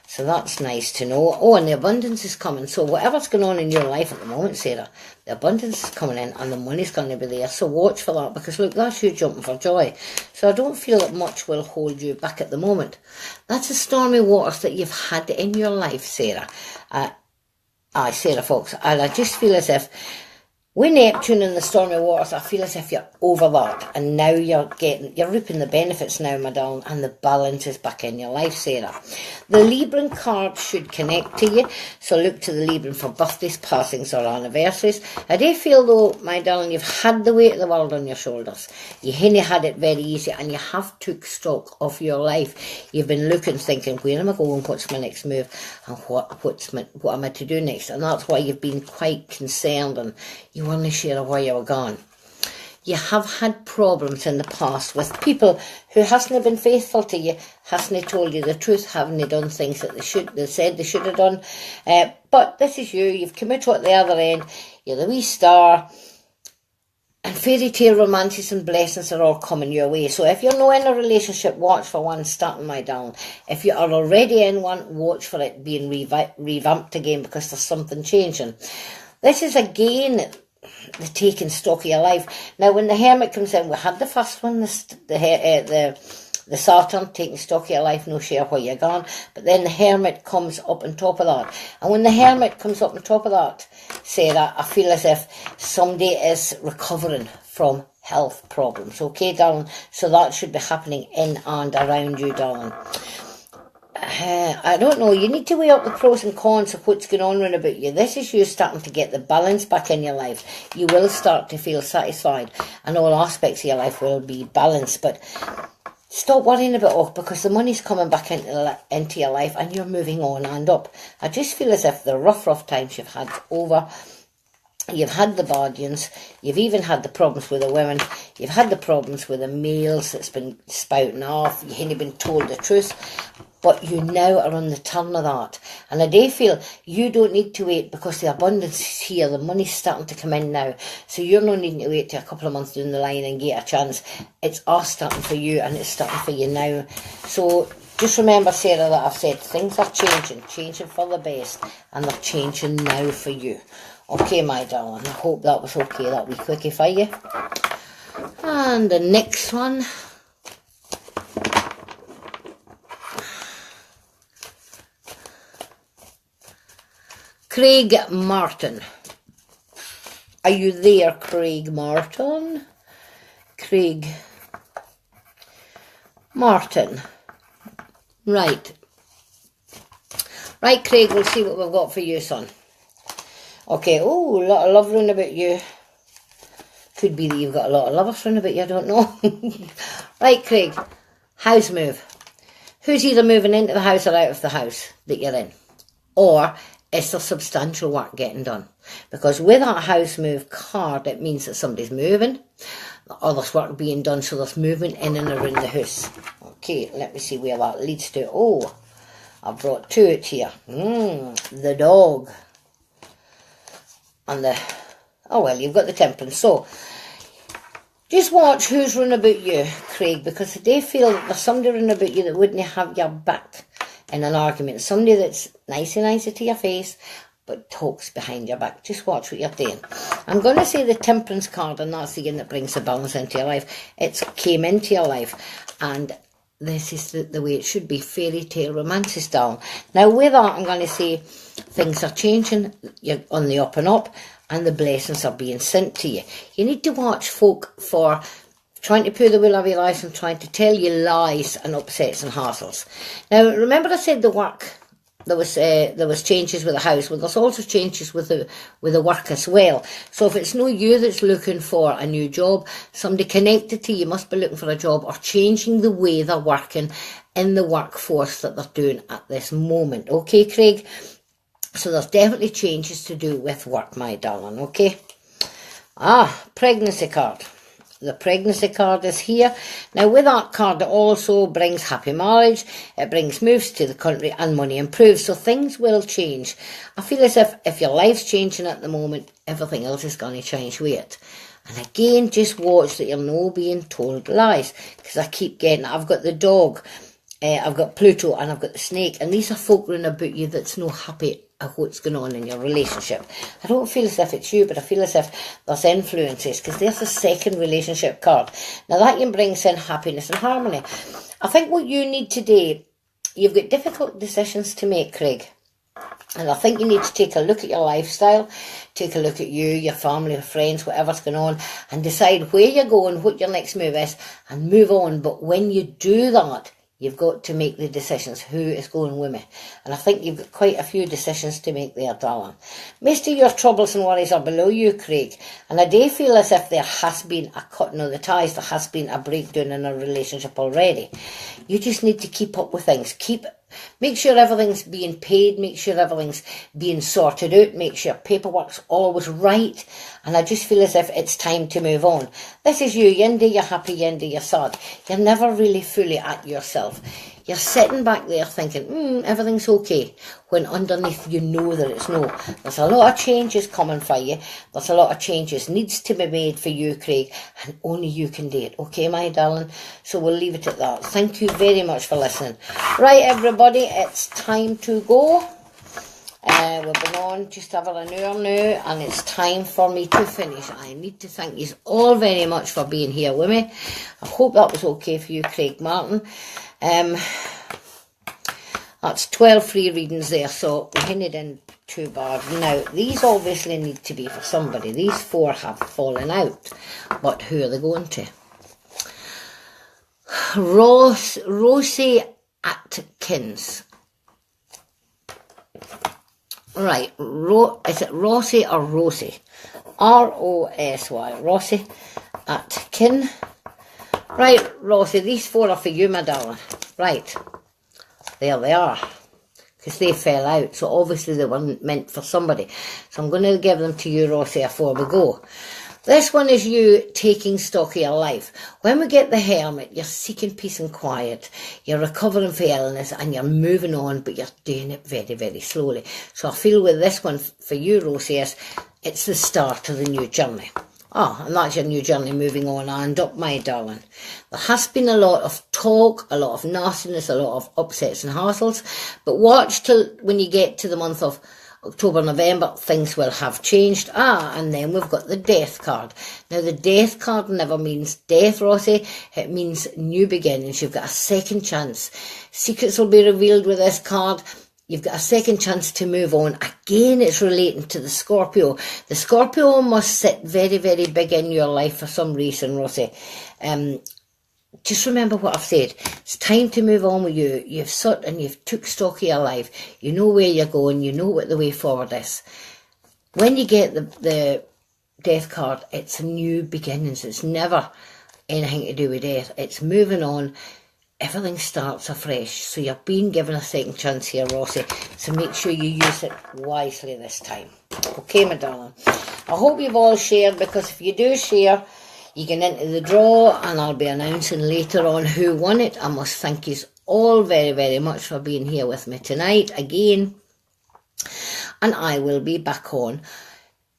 So that's nice to know. Oh, and the abundance is coming. So whatever's going on in your life at the moment, Sarah, the abundance is coming in and the money's going to be there. So watch for that, because look, that's you jumping for joy. So I don't feel that much will hold you back at the moment. That's the stormy waters that you've had in your life, Sarah. Sarah Fox. And I just feel as if with Neptune in the stormy waters, I feel as if you're over that, and now you're reaping the benefits now, my darling, and the balance is back in your life, Sarah. The Libran card should connect to you, so look to the Libran for birthdays, passings or anniversaries. I do feel though, my darling, you've had the weight of the world on your shoulders. You haven't had it very easy, and you have took stock of your life. You've been looking, thinking, where am I going, what's my next move, and what am I to do next? And that's why you've been quite concerned, and you want to share where you were gone. You have had problems in the past with people who hasn't been faithful to you, hasn't told you the truth, haven't done things that they said they should have done. But this is you. You've come out at the other end. You're the wee star. And fairy tale romances and blessings are all coming your way. So if you're not in a relationship, watch for one starting, my darling. If you are already in one, watch for it being revamped again, because there's something changing. This is again the taking stock of your life. Now, when the Hermit comes in, we had the first one, the Saturn, taking stock of your life, no share where you're gone. But then the Hermit comes up on top of that. And when the Hermit comes up on top of that, Sarah, I feel as if somebody is recovering from health problems. Okay, darling? So that should be happening in and around you, darling. I don't know, you need to weigh up the pros and cons of what's going on around about you. This is you starting to get the balance back in your life. You will start to feel satisfied and all aspects of your life will be balanced. But stop worrying about it because the money's coming back into your life and you're moving on and up. I just feel as if the rough times you've had over. You've had the bargains, you've even had the problems with the women, you've had the problems with the males that's been spouting off, you haven't been told the truth, but you now are on the turn of that. And I do feel you don't need to wait because the abundance is here, the money's starting to come in now, so you're not needing to wait till a couple of months down the line and get a chance. It's all starting for you and it's starting for you now. So just remember, Sarah, that I've said things are changing for the best, and they're changing now for you. Okay, my darling, I hope that was okay, that wee quickie for you. And the next one. Craig Martin. Are you there, Craig Martin? Craig Martin. Right. Right, Craig, we'll see what we've got for you, son. Okay, oh, a lot of love round about you. Could be that you've got a lot of lovers round about you, I don't know. Right, Craig, house move. Who's either moving into the house or out of the house that you're in? Or is there substantial work getting done? Because with that house move card, it means that somebody's moving, or there's work being done, so there's movement in and around the house. Okay, let me see where that leads to. Oh, I've brought two out here. The dog. And the, oh well, you've got the temperance. So, just watch who's running about you, Craig, because they feel that there's somebody running about you that wouldn't have your back in an argument. Somebody that's nice to your face, but talks behind your back. Just watch what you're doing. I'm going to say the temperance card, and that's the one that brings the balance into your life. It came into your life, and this is the way it should be. Fairy tale romances, darling. Now, with that, I'm going to say things are changing. You're on the up and up, and the blessings are being sent to you. You need to watch folk for trying to pull the wool over your eyes and trying to tell you lies and upsets and hassles. Now, remember I said the work, there was changes with the house. Well, there's also changes with the work as well. So if it's no you that's looking for a new job, somebody connected to you must be looking for a job or changing the way they're working in the workforce that they're doing at this moment. Okay, Craig? So there's definitely changes to do with work, my darling, okay? Pregnancy card. The pregnancy card is here. Now, with that card, it also brings happy marriage. It brings moves to the country and money improves. So things will change. I feel as if your life's changing at the moment, everything else is going to change with it. And again, just watch that you're not being told lies. Because I keep getting, I've got the dog, I've got Pluto, and I've got the snake. And these are folk running about you that's not happy of what's going on in your relationship. I don't feel as if it's you, but I feel as if there's influences, because there's the second relationship card. Now that can bring in happiness and harmony. I think what you need today, you've got difficult decisions to make, Craig. And I think you need to take a look at your lifestyle, take a look at you, your family, your friends, whatever's going on, and decide where you're going, what your next move is, and move on. But when you do that, you've got to make the decisions. Who is going with me? And I think you've got quite a few decisions to make there, darling. Most of your troubles and worries are below you, Craig. And I do feel as if there has been a cutting of the ties. There has been a breakdown in a relationship already. You just need to keep up with things. Make sure everything's being paid. Make sure everything's being sorted out. Make sure paperwork's always right. And I just feel as if it's time to move on. This is you. One day you're happy, one day you're sad. You're never really fully at yourself. You're sitting back there thinking, everything's okay, when underneath you know that it's no. There's a lot of changes coming for you. There's a lot of changes needs to be made for you, Craig, and only you can do it. Okay, my darling? So we'll leave it at that. Thank you very much for listening. Right, everybody, it's time to go. We've been on just over an hour now, and it's time for me to finish. I need to thank you all very much for being here with me. I hope that was okay for you, Craig Martin. That's 12 free readings there, so we hinted in too bad. Now, these obviously need to be for somebody. These 4 have fallen out, but who are they going to? Rosie Atkins. Right, is it Rosy or Rosy? R-O-S-Y, Rosy at Kin. Right, Rosy, these 4 are for you, my darling. Right, there they are. Because they fell out, so obviously they weren't meant for somebody. So I'm going to give them to you, Rosy, before we go. This one is you taking stock of your life. When we get the Hermit, you're seeking peace and quiet. You're recovering from illness and you're moving on, but you're doing it very, very slowly. So I feel with this one for you, Rosie, is it's the start of the new journey. Oh, and that's your new journey moving on and up, my darling. There has been a lot of talk, a lot of nastiness, a lot of upsets and hassles. But watch till when you get to the month of October, November, things will have changed. And then we've got the death card. Now, the death card never means death, Rosie. It means new beginnings. You've got a second chance. Secrets will be revealed with this card. You've got a second chance to move on. Again, it's relating to the Scorpio. The Scorpio must sit very, very big in your life for some reason, Rosie. Just remember what I've said. It's time to move on with you. You've sat and you've took stock of your life. You know where you're going. You know what the way forward is. When you get the death card, it's a new beginnings. It's never anything to do with death. It's moving on. Everything starts afresh. So you're being given a second chance here, Rosie. So make sure you use it wisely this time. Okay, my darling. I hope you've all shared, because if you do share, you get into the draw, and I'll be announcing later on who won it. I must thank you all very, very much for being here with me tonight again. And I will be back on.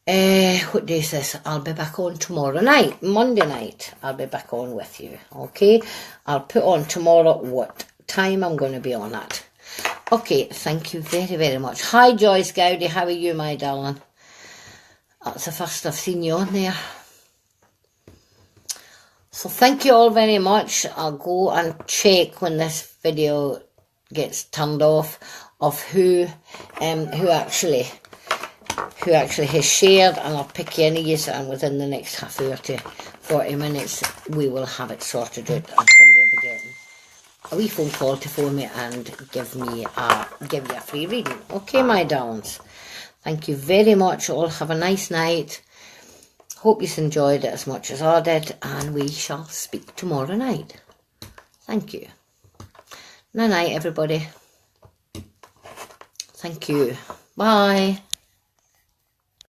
What day is this? I'll be back on tomorrow night, Monday night. I'll be back on with you. Okay, I'll put on tomorrow what time I'm going to be on at. Okay, thank you very, very much. Hi, Joyce Gowdy. How are you, my darling? That's the first I've seen you on there. So thank you all very much. I'll go and check when this video gets turned off of who actually has shared, and I'll pick any of you, and within the next half hour to 40 minutes we will have it sorted out, and somebody will be getting a wee phone call to phone me and give you a free reading. Okay, my darlings. Thank you very much. All have a nice night. Hope you enjoyed it as much as I did, and we shall speak tomorrow night. Thank you. Night night, everybody. Thank you. Bye.